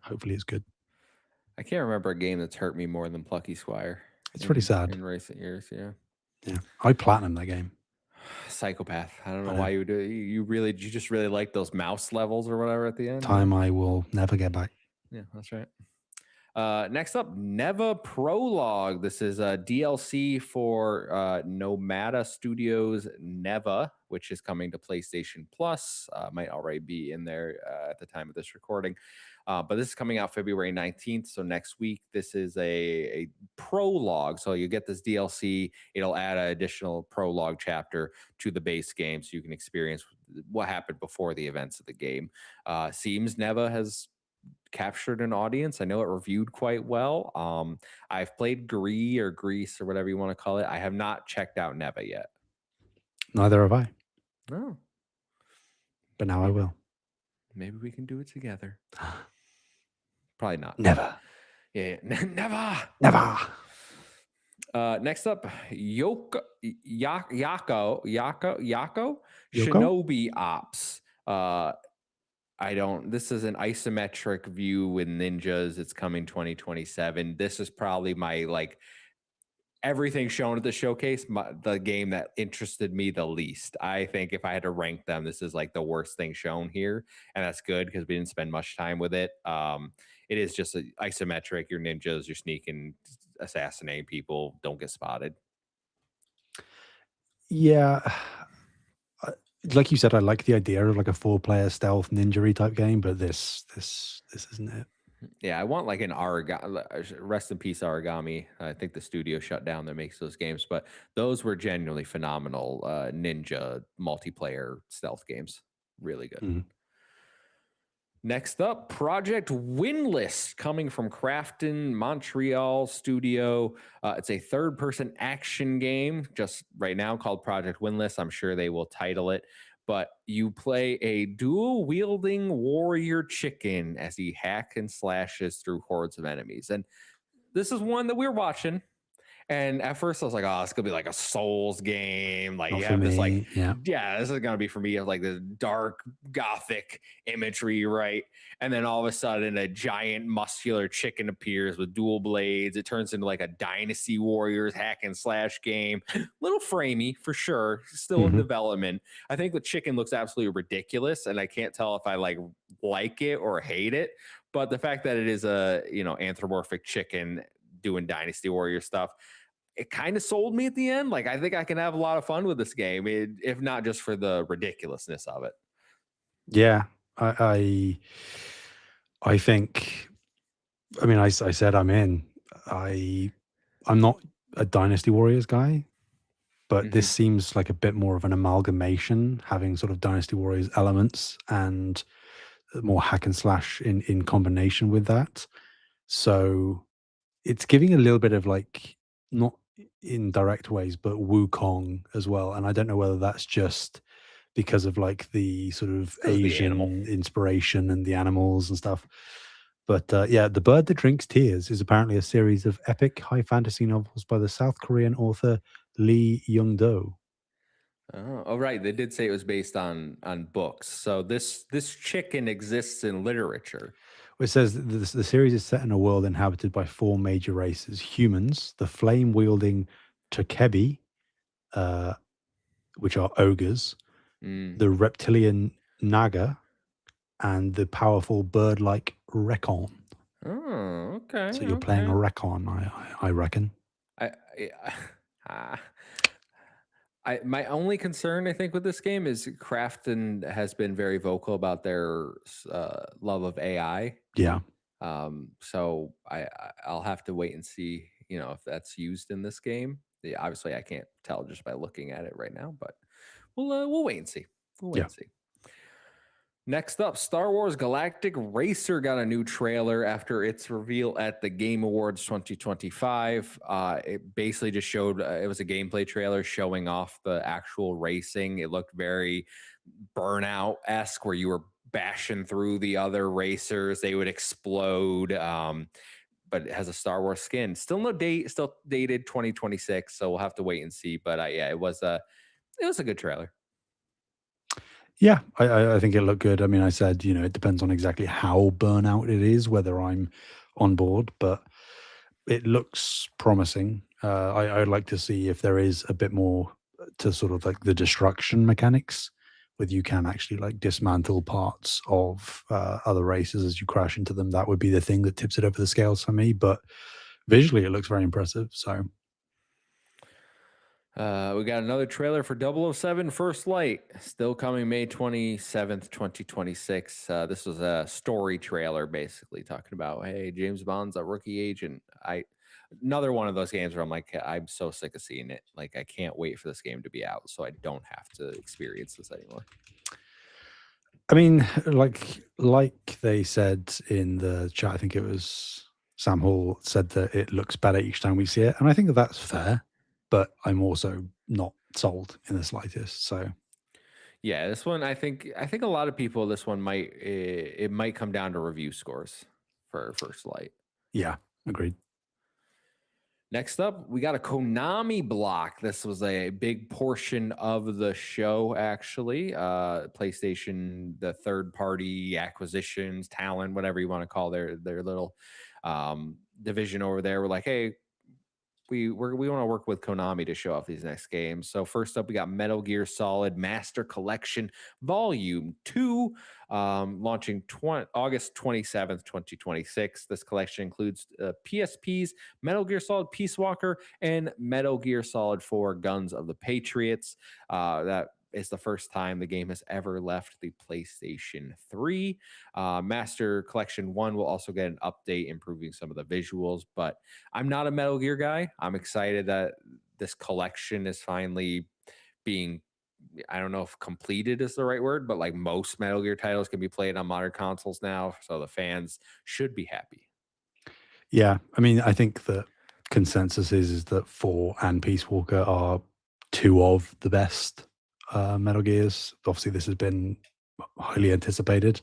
it's good. I can't remember a game that's hurt me more than Plucky Squire. It's pretty sad in recent years. Yeah. I platinum that game. psychopath. I don't I know know. why you would do it. You just really like those mouse levels or whatever at the end. Time I will never get back. Yeah, that's right. Next up, Neva Prologue. This is a DLC for Nomada Studios Neva, which is coming to PlayStation Plus. Might already be in there at the time of this recording. But this is coming out February 19th, so next week. This is a prologue. So you get this DLC. It'll add an additional prologue chapter to the base game so you can experience what happened before the events of the game. Seems Neva has captured an audience. I know it reviewed quite well. I've played Greece or whatever you want to call it. I have not checked out Neva yet. Neither have I. No. But now I will. Maybe we can do it together. Probably not. Never. Yeah. Never. Never. Next up, Yako Shinobi Ops. This is an isometric view with ninjas. It's coming 2027. This is probably my everything shown at the showcase, the game that interested me the least. I think if I had to rank them, this is like the worst thing shown here. And that's good because we didn't spend much time with it. It is just isometric. You're ninjas, you're sneaking, assassinating people, don't get spotted. Yeah. Like you said, I like the idea of like a 4-player stealth ninja type game, but this isn't it. Yeah, I want like an rest in peace Origami. I think the studio shut down that makes those games, but those were genuinely phenomenal ninja multiplayer stealth games. Really good. Mm-hmm. Next up, Project Windless, coming from Crafton Montreal studio. It's a third-person action game just right now called Project Windless. I'm sure they will title it. But you play a dual-wielding warrior chicken as he hacks and slashes through hordes of enemies. And this is one that we're watching. And at first I was like, oh, it's going to be like a Souls game. Like, you have this like, yeah, this is going to be for me of like this dark gothic imagery, right? And then all of a sudden a giant muscular chicken appears with dual blades. It turns into like a Dynasty Warriors hack and slash game. Little framey for sure. Still in development. I think the chicken looks absolutely ridiculous. And I can't tell if I like it or hate it. But the fact that it is a, anthropomorphic chicken doing Dynasty Warrior stuff, it kind of sold me at the end. Like, I think I can have a lot of fun with this game, if not just for the ridiculousness of it. Yeah, I think. I mean, I said I'm in. I'm not a Dynasty Warriors guy, but this seems like a bit more of an amalgamation, having sort of Dynasty Warriors elements and more hack and slash in combination with that. So it's giving a little bit of like, not in direct ways, but Wukong as well. And I don't know whether that's just because of like the sort of Asian inspiration and the animals and stuff. But yeah, The Bird That Drinks Tears is apparently a series of epic high fantasy novels by the South Korean author Lee Young-do. Oh, right. They did say it was based on books. So this chicken exists in literature. It says the series is set in a world inhabited by 4 major races: humans, the flame-wielding Tokebi, which are ogres, the reptilian Naga, and the powerful bird-like Rekon. Oh, okay. So you're playing a Rekon, I reckon. My only concern, I think, with this game is Crafton has been very vocal about their love of AI. Yeah. So I'll have to wait and see, if that's used in this game. Yeah, obviously, I can't tell just by looking at it right now, but we'll wait and see. And see. Next up, Star Wars Galactic Racer got a new trailer after its reveal at the Game Awards 2025. It basically just showed, it was a gameplay trailer showing off the actual racing. It looked very Burnout-esque, where you were bashing through the other racers. They would explode, but it has a Star Wars skin. Still no date, still dated 2026, so we'll have to wait and see. But yeah, it was a good trailer. Yeah, I think it looked good. I mean, I said, it depends on exactly how burnout it is, whether I'm on board, but it looks promising. I'd like to see if there is a bit more to sort of like the destruction mechanics, where you can actually like dismantle parts of other races as you crash into them. That would be the thing that tips it over the scales for me. But visually, it looks very impressive. So we got another trailer for 007 First Light, still coming May 27th, 2026. This was a story trailer, basically talking about, hey, James Bond's a rookie agent. Another one of those games where I'm like, I'm so sick of seeing it. Like, I can't wait for this game to be out so I don't have to experience this anymore. I mean, like they said in the chat, I think it was Sam Hall said that it looks better each time we see it, and I think that that's fair. But I'm also not sold in the slightest. So yeah, this one I think a lot of people, this one might it might come down to review scores for First Light. yeah, agreed. Next up, we got a Konami block. This was a big portion of the show, actually. PlayStation, the third-party acquisitions, talent, whatever you want to call their little division over there. We're like, hey, we want to work with Konami to show off these next games. So first up, we got Metal Gear Solid Master Collection Volume 2, launching August 27th, 2026. This collection includes PSP's Metal Gear Solid Peace Walker and Metal Gear Solid 4 Guns of the Patriots. That is the first time the game has ever left the PlayStation 3. Master Collection 1 will also get an update improving some of the visuals, but I'm not a Metal Gear guy. I'm excited that this collection is finally being, I don't know if completed is the right word, but like most Metal Gear titles can be played on modern consoles now, so the fans should be happy. Yeah, I mean, I think the consensus is that 4 and Peace Walker are two of the best Metal Gears. Obviously, this has been highly anticipated,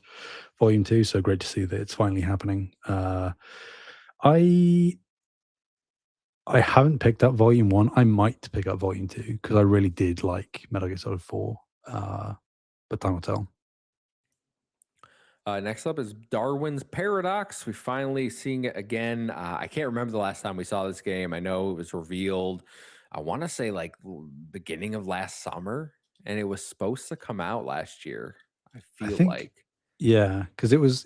Volume 2, so great to see that it's finally happening. I haven't picked up Volume 1. I might pick up Volume 2 because I really did like Metal Gear Solid 4, but time will tell. Next up is Darwin's Paradox. We finally seeing it again. I can't remember the last time we saw this game. I know it was revealed, I want to say like beginning of last summer, and it was supposed to come out last year. I feel like. Yeah, because it was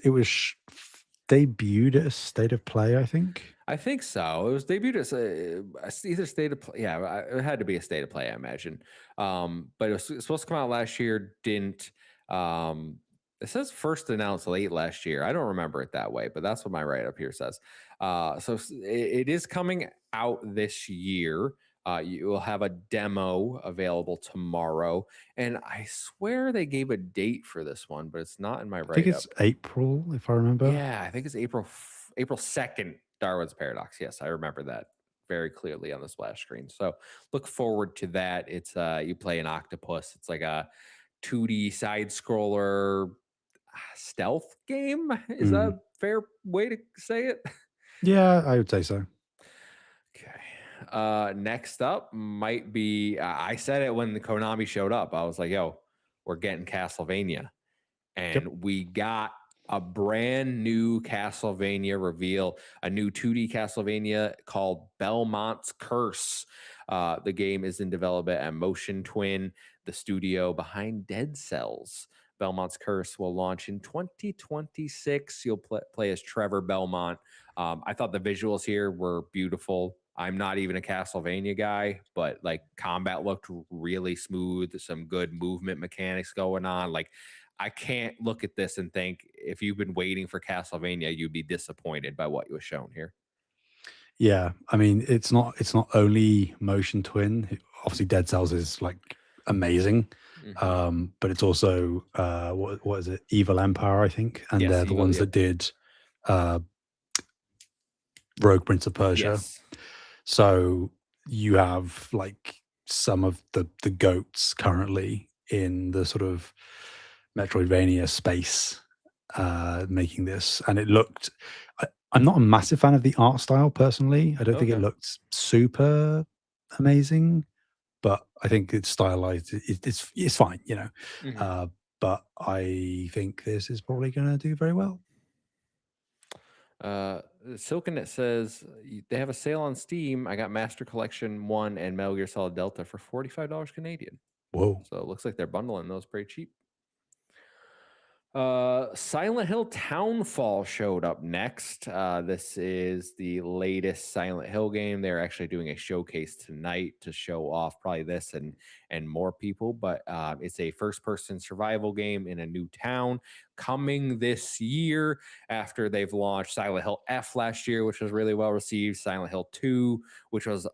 debuted at a State of Play, I think. I think so. It was debuted as either State of Play. Yeah, it had to be a State of Play, I imagine. But it was supposed to come out last year. Didn't. It says first announced late last year. I don't remember it that way, but that's what my write up here says. So it is coming out this year. You will have a demo available tomorrow, and I swear they gave a date for this one, but it's not in my write up. I think it's April, if I remember. Yeah, I think it's April 2nd. Darwin's Paradox. Yes, I remember that very clearly on the splash screen. So look forward to that. It's you play an octopus. It's like a 2D side scroller stealth game. Is that a fair way to say it? Yeah, I would say so. Okay. Next up might be I said it when the Konami showed up. I was like, yo, we're getting Castlevania. And we got a brand new Castlevania reveal, a new 2D Castlevania called Belmont's Curse. The game is in development at Motion Twin, the studio behind Dead Cells. Belmont's Curse will launch in 2026. You'll play as Trevor Belmont. I thought the visuals here were beautiful. I'm not even a Castlevania guy, but like combat looked really smooth. Some good movement mechanics going on. Like, I can't look at this and think if you've been waiting for Castlevania, you'd be disappointed by what was shown here. Yeah, I mean, it's not only Motion Twin. Obviously, Dead Cells is like amazing, but it's also what is it? Evil Empire, I think, and they're the ones that did Rogue Prince of Persia. Yes. So you have like some of the goats currently in the sort of Metroidvania space making this, and it looked. I'm not a massive fan of the art style personally. I don't think it looked super amazing, but I think it's stylized. It's fine, you know. But I think this is probably going to do very well. Uh, Silkenet says they have a sale on Steam. I got Master Collection 1 and Metal Gear Solid Delta for $45 Canadian. Whoa. So it looks like they're bundling those pretty cheap. Silent Hill Townfall showed up next. This is the latest Silent Hill game. They're actually doing a showcase tonight to show off probably this and more people. But it's a first-person survival game in a new town coming this year after they've launched Silent Hill F last year, which was really well received. Silent Hill 2, which was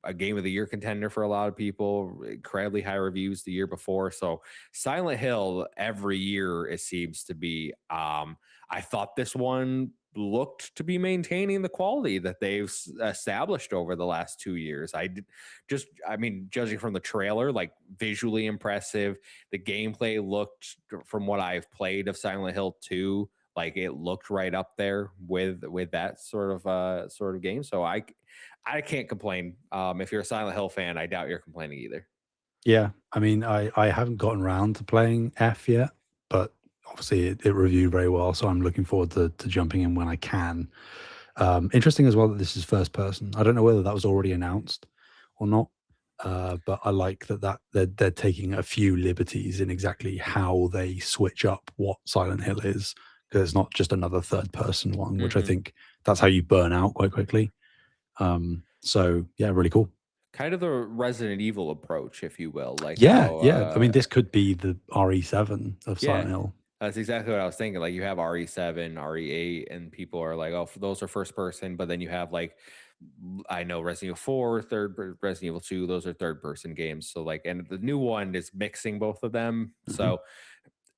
a game of the year contender for a lot of people, incredibly high reviews the year before. So Silent Hill every year it seems to be. I thought this one looked to be maintaining the quality that they've established over the last 2 years. I mean, judging from the trailer, like visually impressive. The gameplay looked, from what I've played of Silent Hill 2, like it looked right up there with that sort of game. So I can't complain. If you're a Silent Hill fan, I doubt you're complaining either. Yeah, I mean, I haven't gotten around to playing F yet, but obviously it reviewed very well, so I'm looking forward to jumping in when I can. Interesting as well that this is first person. I don't know whether that was already announced or not, but I like that they're taking a few liberties in exactly how they switch up what Silent Hill is, because it's not just another third person one, which I Mhm. think that's how you burn out quite quickly. So yeah, really cool. Kind of the Resident Evil approach, if you will, like Yeah, how yeah. I mean, this could be the RE7 of yeah, Silent Hill. that's exactly what I was thinking. Like you have RE7, RE8, and people are like, "Oh, those are first person," but then you have like, I know Resident Evil 4, Resident Evil 2, those are third person games. So like, and the new one is mixing both of them. Mhm. So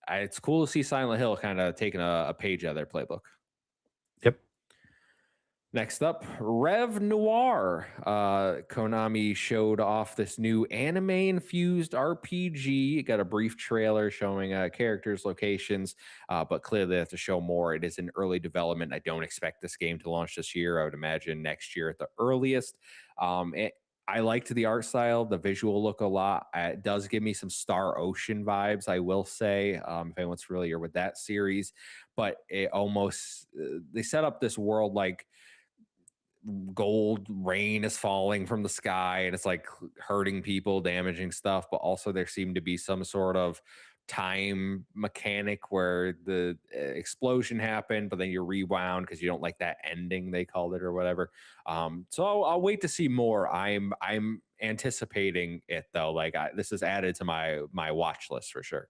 it's cool to see Silent Hill kind of taking a page out of their playbook. Yep. Next up, Rev Noir. Konami showed off this new anime infused RPG. It got a brief trailer showing characters, locations, but clearly they have to show more. It is in early development. I don't expect this game to launch this year. I would imagine next year at the earliest. I liked the art style, the visual look a lot. It does give me some Star Ocean vibes, I will say, if anyone's familiar with that series. But it almost, they set up this world like gold rain is falling from the sky and it's like hurting people, damaging stuff, but also there seemed to be some sort of time mechanic where the explosion happened, but then you're rewound because you don't like that ending they called it or whatever. So I'll wait to see more. I'm anticipating it though. Like this is added to my watch list for sure.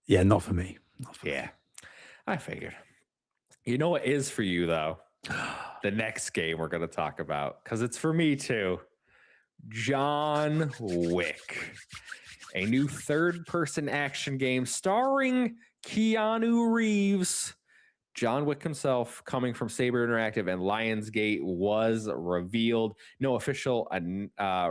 Yeah, not for me. Not for Yeah, me. I figured. You know what is for you though? The next game we're going to talk about, because it's for me too. John Wick, a new third person action game starring Keanu Reeves. John Wick himself, coming from Saber Interactive and Lionsgate, was revealed. No official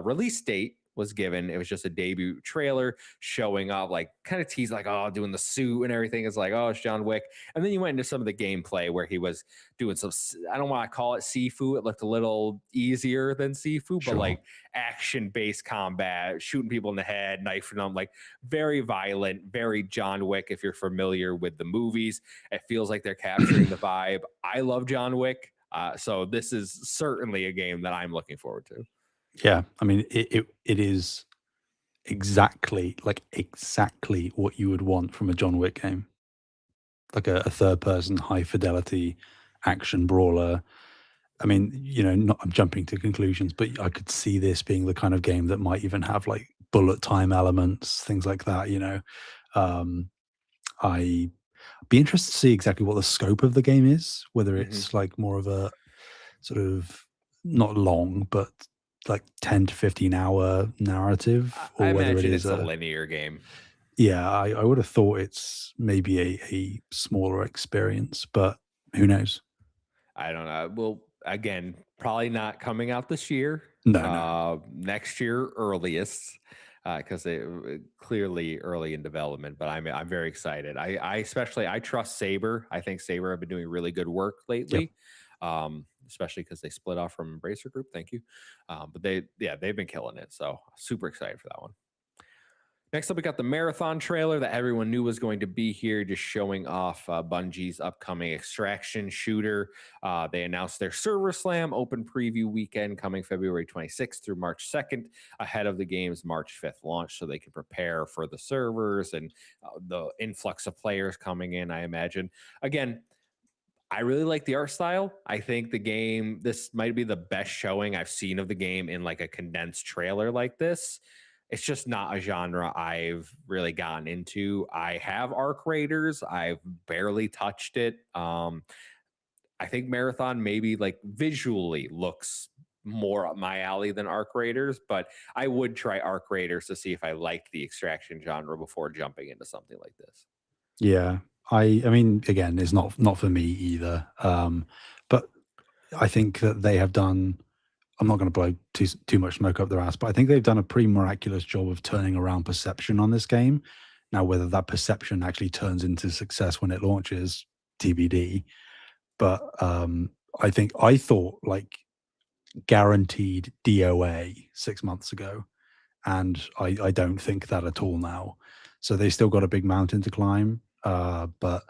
release date was given. It was just a debut trailer showing up, like kind of teased, like, oh, doing the suit and everything. It's like, oh, it's John Wick. And then you went into some of the gameplay where he was doing some, I don't want to call it Sifu. It looked a little easier than Sifu, but Sure. like action based combat, shooting people in the head, knifing them, like very violent, very John Wick. If you're familiar with the movies, it feels like they're capturing the vibe. I love John Wick. So this is certainly a game that I'm looking forward to. Yeah, I mean, it is exactly, like, exactly what you would want from a John Wick game. Like a third person, high fidelity action brawler. I mean, not I'm jumping to conclusions, but I could see this being the kind of game that might even have, like, bullet time elements, things like that. Um, I be interested to see exactly what the scope of the game is, whether Mhm. it's like more of a sort of not long, but like 10 to 15-hour narrative, I or whether it imagine is it's a a linear game. yeah, I would have thought it's maybe a smaller experience, but who knows? I don't know. Well, again, probably not coming out this year. No, no. Next year earliest, because they clearly early in development. But I'm very excited. I especially I trust Saber. I think Saber have been doing really good work Yep. lately. Especially because they split off from Embracer Group. Thank you. But they've been killing it. So super excited for that one. Next up, we got the Marathon trailer that everyone knew was going to be here, just showing off Bungie's upcoming Extraction shooter. They announced their Server Slam open preview weekend coming February 26th through March 2nd, ahead of the game's March 5th launch, so they can prepare for the servers and the influx of players coming in, I imagine. Again, I really like the art style. I think the game, this might be the best showing I've seen of the game in like a condensed trailer like this. It's just not a genre I've really gotten into. I have Arc Raiders. I've barely touched it. I think Marathon maybe like visually looks more up my alley than Arc Raiders, but I would try Arc Raiders to see if I like the extraction genre before jumping into something like this. Yeah. I mean, again, it's not for me either. But I think that they have done. I'm not going to blow too much smoke up their ass, but I think they've done a pretty miraculous job of turning around perception on this game. Now, whether that perception actually turns into success when it launches, TBD. But I thought like guaranteed DOA 6 months ago, and I don't think that at all now. So they still got a big mountain to climb. But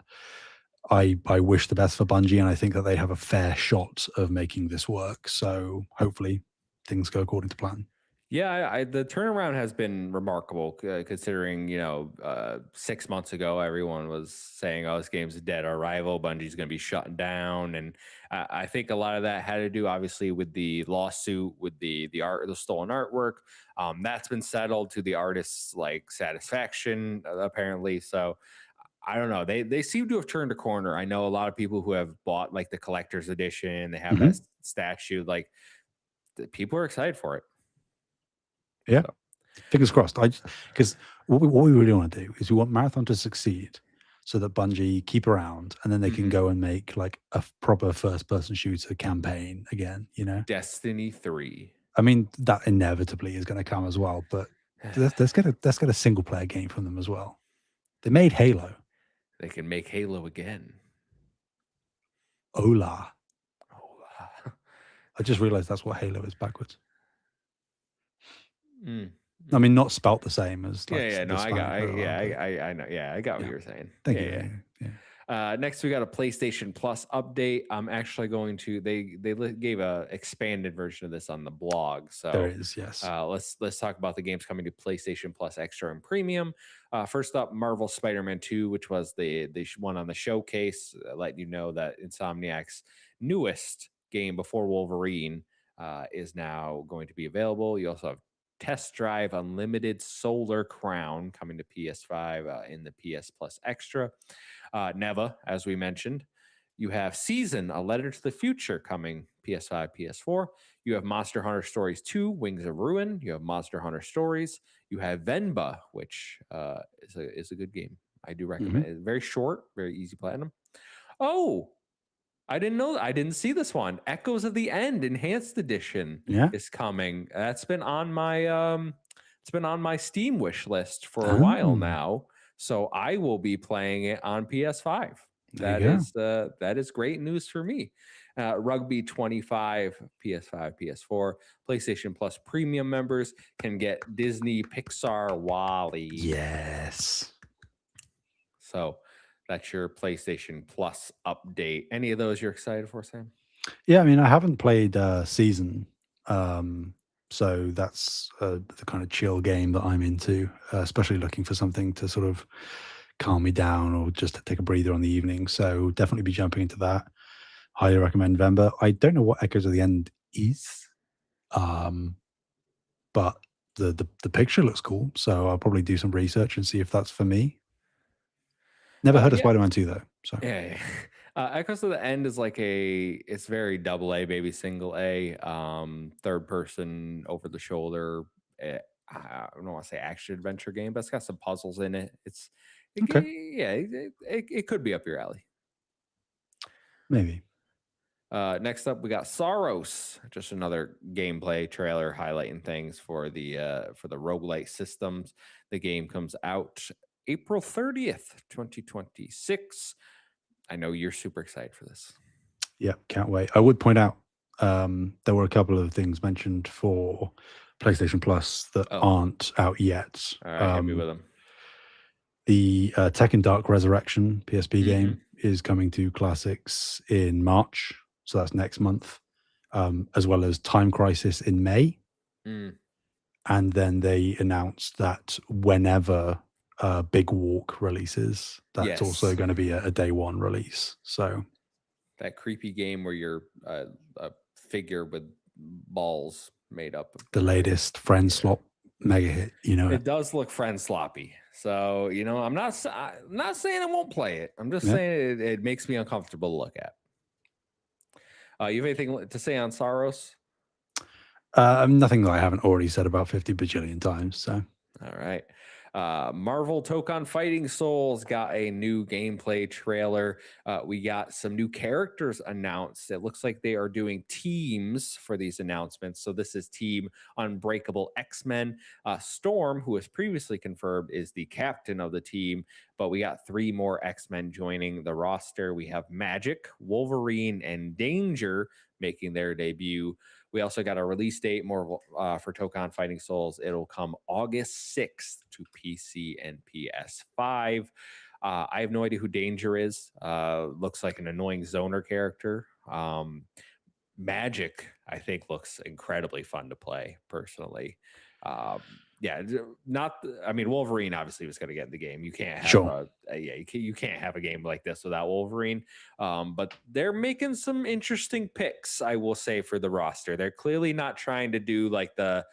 I wish the best for Bungie, and I think that they have a fair shot of making this work. So hopefully things go according to plan. Yeah, the turnaround has been remarkable considering, 6 months ago, everyone was saying, oh, this game's a dead arrival. Bungie's going to be shutting down. And I think a lot of that had to do, obviously, with the lawsuit, with the art, the stolen artwork. That's been settled to the artist's like satisfaction, apparently. So I don't know. They seem to have turned a corner. I know a lot of people who have bought like the collector's edition, they have that Mhm. statue. Like, people are excited for it. Yeah, So. fingers crossed. Because what we really want to do is we want Marathon to succeed, so that Bungie keep around, and then they can Mhm. go and make like a proper first-person shooter campaign again. Destiny 3. I mean, that inevitably is going to come as well, but let's get a single player game from them as well. They made Halo. They can make Halo again. Hola. Oh, I just realized that's what Halo is backwards. mm, I mean, mm. not spelt the same as Yeah, like yeah, no, the I got, Spanish yeah, equivalent, but I know, yeah, I got what yeah. you were saying. Thank Yeah, you. yeah. Yeah. Next, we got a PlayStation Plus update. I'm actually going to. They gave a expanded version of this on the blog. There So is, yes. let's talk about the games coming to PlayStation Plus Extra and Premium. First up, Marvel Spider-Man 2, which was the one on the showcase, letting you know that Insomniac's newest game before Wolverine is now going to be available. You also have Test Drive Unlimited Solar Crown coming to PS5 in the PS Plus Extra. Neva, as we mentioned. You have Season, A Letter to the Future coming PS5, PS4. You have Monster Hunter Stories 2, Wings of Ruin. You have Monster Hunter Stories. You have Venba, which is a good game. I do recommend Mhm. it. Very short, very easy platinum. Oh, I didn't know. I didn't see this one. Echoes of the End Enhanced Edition Yeah. is coming. That's been on my it's been on my Steam wish list for a while Oh, now. So I will be playing it on PS5. there you go. That is great news for me. Rugby 25, PS5, PS4, PlayStation Plus Premium members can get Disney Pixar Wally. Yes. So that's your PlayStation Plus update. Any of those you're excited for, Sam? Yeah, I mean, I haven't played Season, so that's the kind of chill game that I'm into, especially looking for something to sort of calm me down or just to take a breather on the evening. So definitely be jumping into that. Highly recommend Vember. I don't know what Echoes of the End is, um, but the picture looks cool. So I'll probably do some research and see if that's for me. Never heard of Yeah, Spider-Man 2 though. So yeah. Echoes of the End is like it's very double A, maybe single A, third person over the shoulder. I don't want to say action adventure game, but it's got some puzzles in it. okay, Yeah, it could be up your alley. maybe. Next up, we got Saros, just another gameplay trailer highlighting things for the roguelite systems. The game comes out April 30th, 2026. I know you're super excited for this. Yeah, can't wait. I would point out there were a couple of things mentioned for PlayStation Plus that Oh. aren't out yet. All right, hit me with them. The Tekken Dark Resurrection PSP Mm-hmm. game is coming to classics in March, so that's next month, as well as Time Crisis in May. Mm. And then they announced that whenever Big Walk releases, that's Yes. also going to be a day one release. So that creepy game where you're a figure with balls made up of the latest friend slot mega hit, you know, it does look friend sloppy. So, you know, I'm not saying I won't play it. I'm just saying it makes me uncomfortable to look at. You have anything to say on Saros? Nothing that I haven't already said about 50 bajillion times. So, all right. Marvel Tokon Fighting Souls got a new gameplay trailer. We got some new characters announced. It looks like they are doing teams for these announcements. So this is Team Unbreakable X-Men. Storm, who was previously confirmed, is the captain of the team. But we got 3 more X-Men joining the roster. We have Magic, Wolverine, and Danger making their debut. We also got a release date more for Tokon Fighting Souls. It'll come August 6th to PC and PS5. I have no idea who Danger is. Looks like an annoying zoner character. Magic, I think, looks incredibly fun to play personally. Yeah, not. I mean, Wolverine obviously was going to get in the game. You can't have you can't have a game like this without Wolverine. But they're making some interesting picks, I will say, for the roster. They're clearly not trying to do like I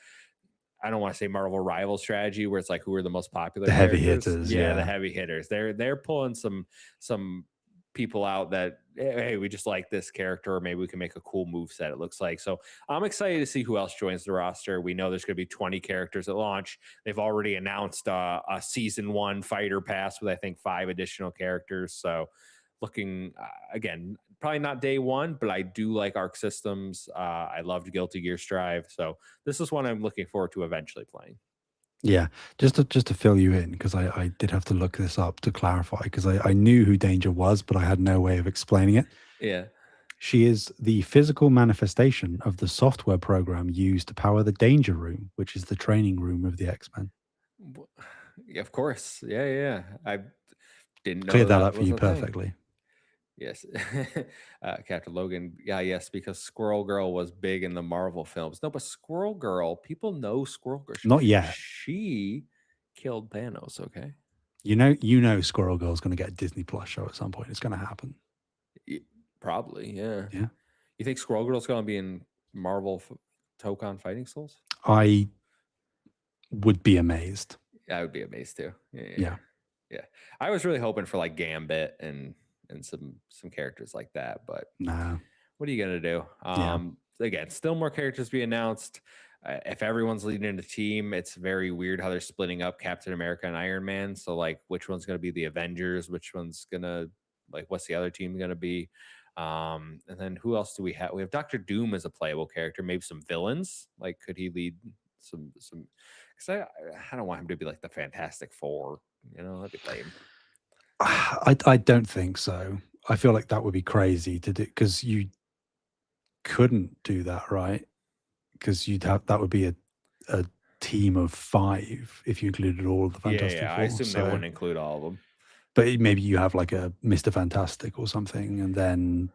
don't want to say Marvel rival strategy where it's like who are the most popular the heavy characters. hitters, The heavy hitters. They're pulling some people out that, hey, we just like this character, or maybe we can make a cool move set, it looks like. So I'm excited to see who else joins the roster. We know there's going to be 20 characters at launch. They've already announced a season 1 fighter pass with I think 5 additional characters. So looking again, probably not day one, but I do like Arc Systems. I loved Guilty Gear Strive, so this is one I'm looking forward to eventually playing. Yeah, just to fill you in, because I did have to look this up to clarify, because I knew who Danger was, but I had no way of explaining it. Yeah. She is the physical manifestation of the software program used to power the Danger Room, which is the training room of the X-Men. Of course. Yeah. I didn't know Cleared that up was for you a thing. perfectly. Yes. Captain Logan. Yeah, yes, because Squirrel Girl was big in the Marvel films. No, but Squirrel Girl, people know Squirrel Girl. Not yet. She killed Thanos, okay? You know Squirrel Girl's going to get a Disney Plus show at some point. It's going to happen. Probably, yeah. Yeah. You think Squirrel Girl's going to be in Marvel Tokon Fighting Souls? I would be amazed. I would be amazed too. Yeah. I was really hoping for like Gambit and some characters like that, but nah. What are you gonna do? Again, still more characters to be announced. If everyone's leading a team, it's very weird how they're splitting up Captain America and Iron Man. So like, which one's gonna be the Avengers? Which one's gonna what's the other team gonna be? And then who else do we have? We have Doctor Doom as a playable character. Maybe some villains. Like, could he lead some? Because I don't want him to be like the Fantastic Four. You know, that'd be lame. I don't think so. I feel like that would be crazy to do, because you couldn't do that, right? Because that would be a team of 5 if you included all of the Fantastic Four. I assume they wouldn't include all of them. But maybe you have like a Mr. Fantastic or something, and then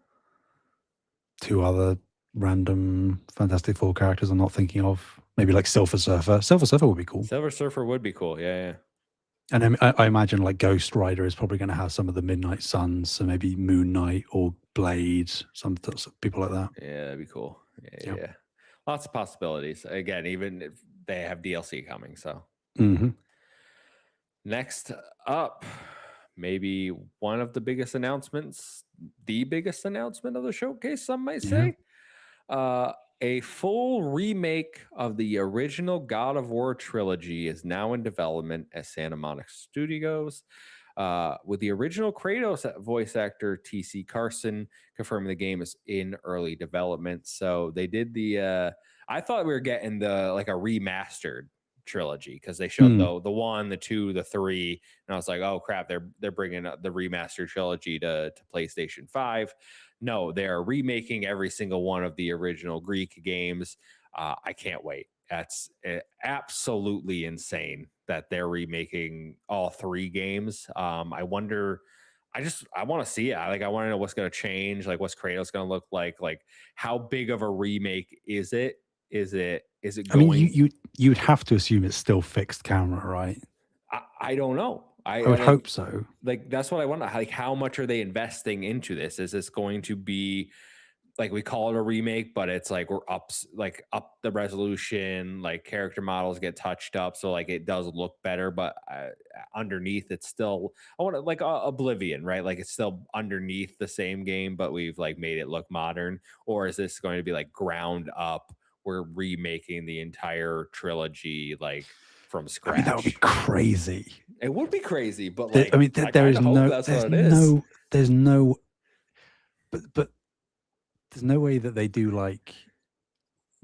2 other random Fantastic Four characters I'm not thinking of. Maybe like Silver Surfer. Silver Surfer would be cool. Silver Surfer would be cool. Yeah. And I imagine like Ghost Rider is probably going to have some of the Midnight Suns, so maybe Moon Knight or Blade, some people like that. Yeah, that'd be cool. Yeah. Lots of possibilities. Again, even if they have DLC coming. So Next up, maybe one of the biggest announcements, the biggest announcement of the showcase, some might say. A full remake of the original God of War trilogy is now in development at Santa Monica Studios, with the original Kratos voice actor T.C. Carson confirming the game is in early development. So they did I thought we were getting a remastered trilogy, because they showed the 1, the 2, the 3, and I was like, oh crap, they're bringing up the remastered trilogy to PlayStation 5. No, they're remaking every single one of the original Greek games. I can't wait. that's absolutely insane that they're remaking all 3 games. I wonder. I want to see it. I want to know what's going to change. Like, what's Kratos going to look like? Like, how big of a remake is it? Is it I mean, going? you'd have to assume it's still fixed camera, right? I don't know. I would hope so. Like that's what I wonder. Like, how much are they investing into this? Is this going to be like we call it a remake, but it's like we're up the resolution, like character models get touched up, so like it does look better, but underneath it's still I want to like Oblivion, right? Like it's still underneath the same game, but we've like made it look modern. Or is this going to be like ground up? We're remaking the entire trilogy like from I mean, that would be scratch. crazy. It would be crazy, but I like mean, I there kind is of hope no, that's what it is. there's no, but there's no way that they do like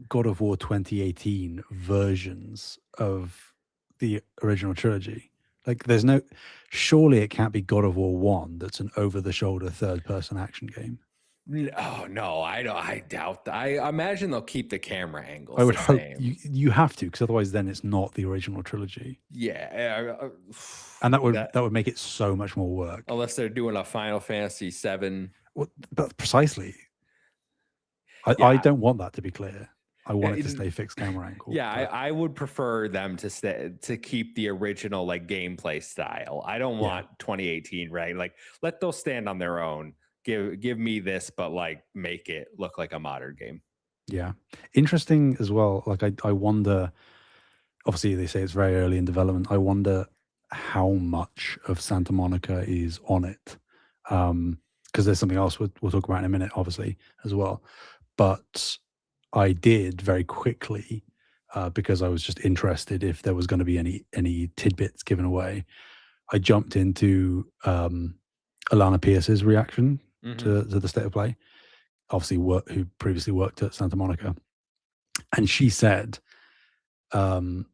God of War 2018 versions of the original trilogy. Like, there's no, surely it can't be God of War 1 that's an over the shoulder third person action game. Oh no, I don't. I doubt that. I imagine they'll keep the camera I angles would the hope same. you have to, because otherwise then it's not the original trilogy. Yeah, And that that would make it so much more work. unless they're doing a Final Fantasy 7. Well, but precisely. I Yeah, don't want that to be clear. I want it to it- stay fixed camera angle. yeah. but I would prefer them to keep the original like gameplay style. I don't Yeah. want 2018, right? Like let those stand on their own. Give me this, but like make it look like a modern game. Yeah. Interesting as well. Like, I wonder, obviously, they say it's very early in development. I wonder how much of Santa Monica is on it. Because there's something else we'll talk about in a minute, obviously, as well. But I did very quickly, because I was just interested if there was going to be any tidbits given away. I jumped into Alana Pierce's reaction to the state of play, obviously who previously worked at Santa Monica. And she said, because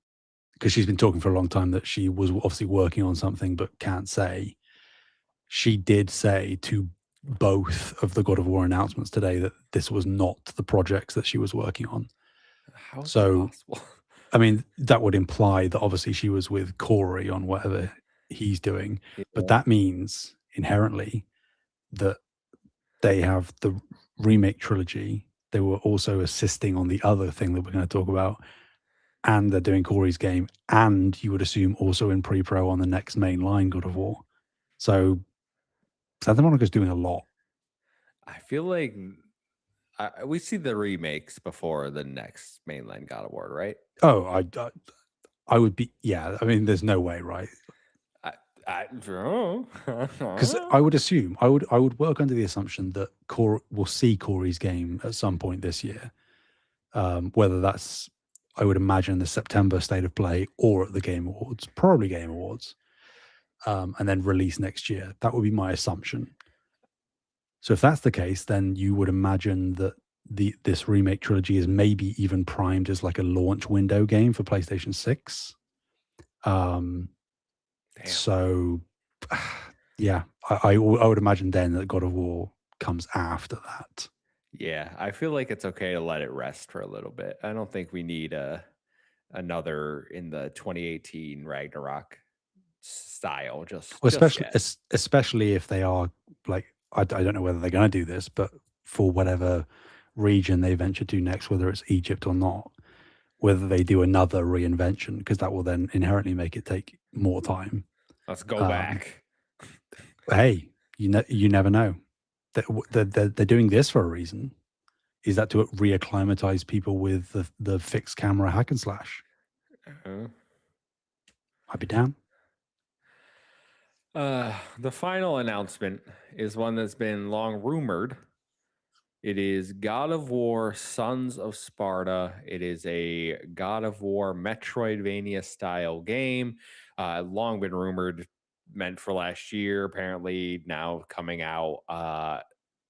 she's been talking for a long time, that she was obviously working on something but can't say. She did say to both of the God of War announcements today that this was not the projects that she was working on. How is that So, possible? I mean, that would imply that obviously she was with Corey on whatever he's doing, but that means inherently that they have the remake trilogy. They were also assisting on the other thing that we're going to talk about, and they're doing Corey's game, and you would assume also in pre-pro on the next mainline God of War. So Santa Monica's doing a lot. I feel like we see the remakes before the next mainline God of War, right? Oh, I would be, yeah. I mean, there's no way, right? Because I would assume I would work under the assumption that will see Corey's game at some point this year. Whether that's, I would imagine, the September State of Play or at the Game Awards, probably Game Awards, and then release next year. That would be my assumption. So if that's the case, then you would imagine that this remake trilogy is maybe even primed as like a launch window game for PlayStation 6. So yeah, I would imagine then that God of War comes after that. Yeah, I feel like it's okay to let it rest for a little bit. I don't think we need another in the 2018 Ragnarok style. Well, Just yet. especially if they are like, I don't know whether they're going to do this, but for whatever region they venture to next, whether it's Egypt or not, whether they do another reinvention, because that will then inherently make it take more time. Let's go back. Hey, you never know. They're doing this for a reason. Is that to reacclimatize people with the fixed camera hack and slash? I'd be down. The final announcement is one that's been long rumored. It is God of War Sons of Sparta. It is a God of War Metroidvania style game. Long been rumored, meant for last year. Apparently now coming out,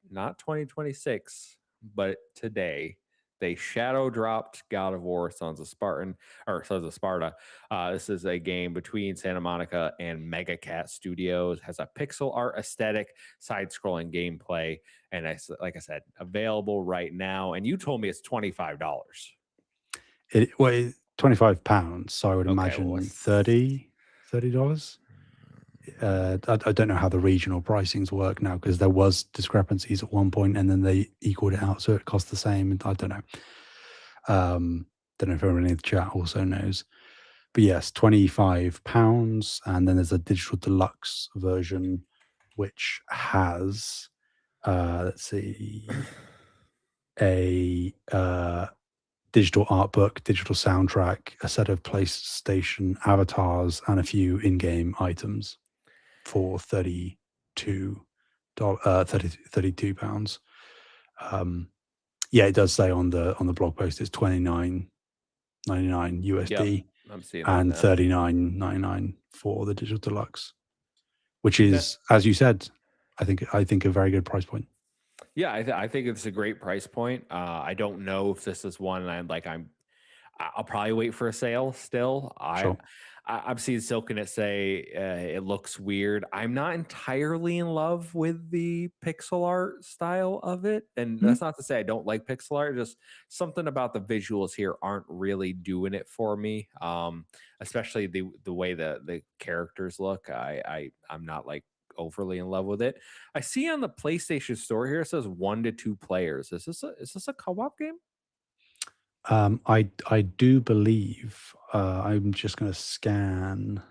not 2026, but today. They shadow dropped God of War Sons of Sparta. This is a game between Santa Monica and Mega Cat Studios. Has a pixel art aesthetic, side-scrolling gameplay, and like I said, available right now. And you told me it's $25. £25. So I would Okay, well, imagine $30. I don't know how the regional pricings work now because there was discrepancies at one point and then they equaled it out, so it cost the same. I don't know. Don't know if everyone in the chat also knows. But yes, £25, and then there's a digital deluxe version which has let's see, a digital art book, digital soundtrack, a set of PlayStation avatars, and a few in-game items for £32. Yeah, it does say on the blog post it's $29.99 yep, USD I'm seeing that and now. $39.99 for the digital deluxe, which Yeah. is, as you said, I think a very good price point. Yeah, I think it's a great price point. I don't know if this is one I'll probably wait for a sale still. Sure. I'm seeing Silk in it say it looks weird. I'm not entirely in love with the pixel art style of it. And Mhm. that's not to say I don't like pixel art, just something about the visuals here aren't really doing it for me. Especially the way the characters look. I'm not like overly in love with it. I see on the PlayStation Store here it says 1 to 2 players. Is this a co-op game? I do believe I'm just going to scan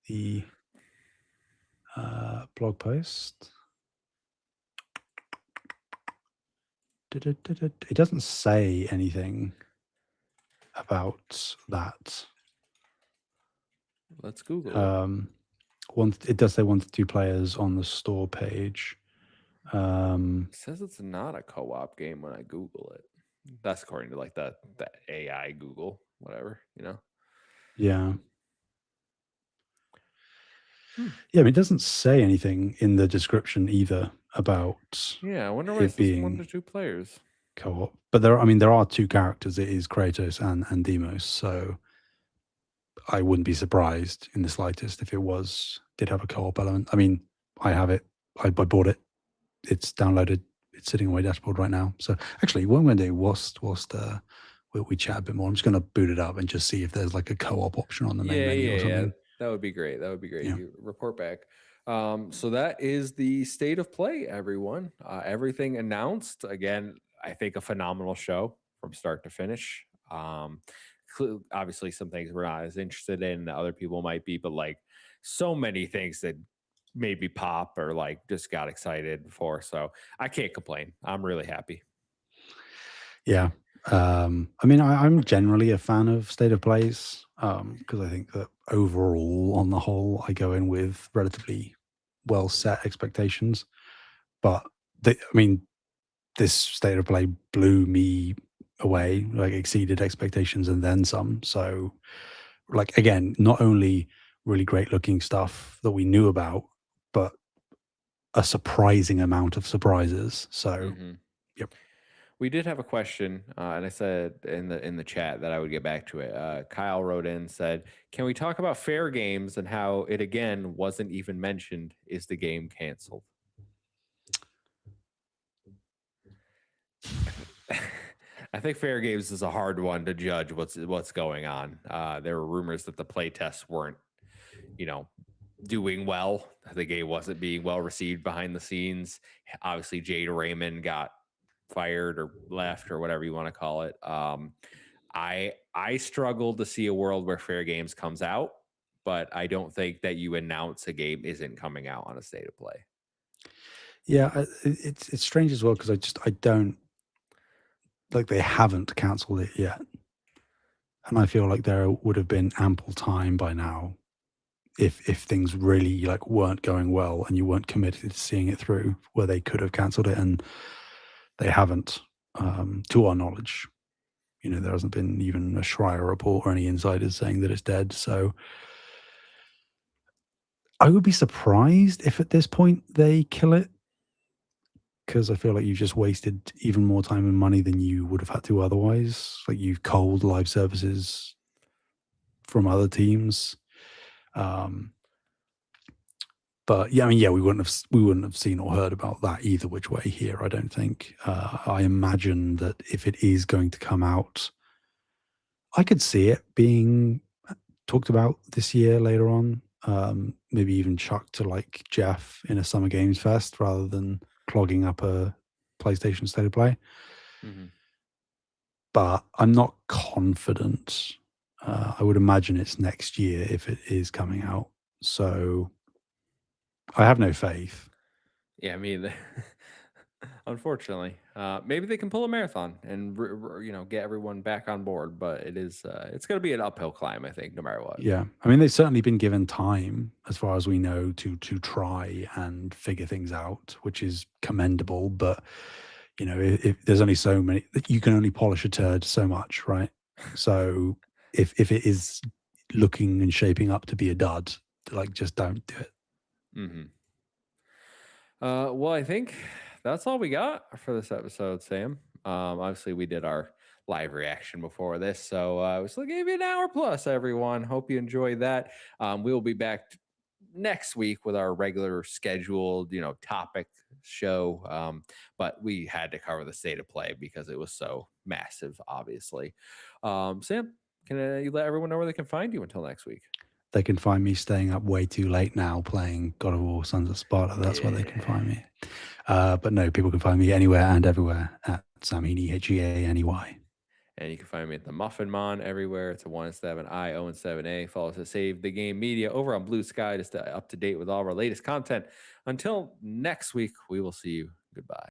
the blog post. It doesn't say anything about that. Let's Google it. It does say 1 to 2 players on the store page. It says it's not a co-op game when I Google it. That's according to like the AI Google, whatever, you know. Yeah. Hmm. Yeah, I mean, it doesn't say anything in the description either about Yeah, I wonder why it it says 1 to being 2 players. co-op. But there are two characters. It is Kratos and Demos, so I wouldn't be surprised in the slightest if it did have a co-op element. I mean, I have it. I bought it. It's downloaded. It's sitting on my dashboard right now. So actually, what I'm going to do whilst we chat a bit more, I'm just going to boot it up and just see if there's like a co-op option on the main menu or Yeah. something. That would be great. That would be great. Yeah. You report back. So that is the state of play, everyone. Everything announced. Again, I think a phenomenal show from start to finish. Obviously, some things we're not as interested in that other people might be, but like so many things that made me pop or like just got excited for. So I can't complain. I'm really happy. Yeah. I mean, I'm generally a fan of state of plays because I think that overall, on the whole, I go in with relatively well set expectations. But I mean, this state of play blew me away, like exceeded expectations and then some. So, like again, not only really great looking stuff that we knew about, but a surprising amount of surprises. So, Mm-hmm. yep. We did have a question, and I said in the chat that I would get back to it. Kyle wrote in said, "Can we talk about fair games and how it again wasn't even mentioned? Is the game canceled?" I think fair games is a hard one to judge what's going on. There were rumors that the playtests weren't, you know, doing well. The game wasn't being well received behind the scenes. Obviously, Jade Raymond got fired or left or whatever you want to call it. I struggle to see a world where fair games comes out, but I don't think that you announce a game isn't coming out on a state of play. Yeah, it's strange as well because I don't like they haven't cancelled it yet, and I feel like there would have been ample time by now if things really like weren't going well and you weren't committed to seeing it through, where they could have cancelled it, and they haven't, to our knowledge. You know, there hasn't been even a Schreier report or any insiders saying that it's dead. So I would be surprised if at this point they kill it, because I feel like you've just wasted even more time and money than you would have had to otherwise. Like you've culled live services from other teams. But yeah, I mean, yeah, we wouldn't have seen or heard about that either which way here. I don't think. I imagine that if it is going to come out, I could see it being talked about this year later on. Maybe even chucked to like Jeff in a Summer Games Fest rather than clogging up a PlayStation State of Play. Mm-hmm. But I'm not confident. I would imagine it's next year if it is coming out. So I have no faith. Yeah, I mean, unfortunately, maybe they can pull a marathon and get everyone back on board. But it's going to be an uphill climb, I think, no matter what. Yeah, I mean they've certainly been given time, as far as we know, to try and figure things out, which is commendable. But if there's only so many, you can only polish a turd so much, right? So if it is looking and shaping up to be a dud, like just don't do it. Mm-hmm. Well, I think that's all we got for this episode, Sam. Obviously, we did our live reaction before this, so we still gave you an hour plus, everyone. Hope you enjoyed that. We will be back next week with our regular scheduled, topic show. But we had to cover the state of play because it was so massive, obviously. Sam, can you let everyone know where they can find you until next week? They can find me staying up way too late now playing God of War Sons of Sparta. That's where they can find me. But no, people can find me anywhere and everywhere at Samini, Heaney. And you can find me at the Muffin Mon everywhere. It's a 1-7 I O and 7A. Follow us at Save the Game Media over on Blue Sky to stay up to date with all of our latest content. Until next week, we will see you. Goodbye.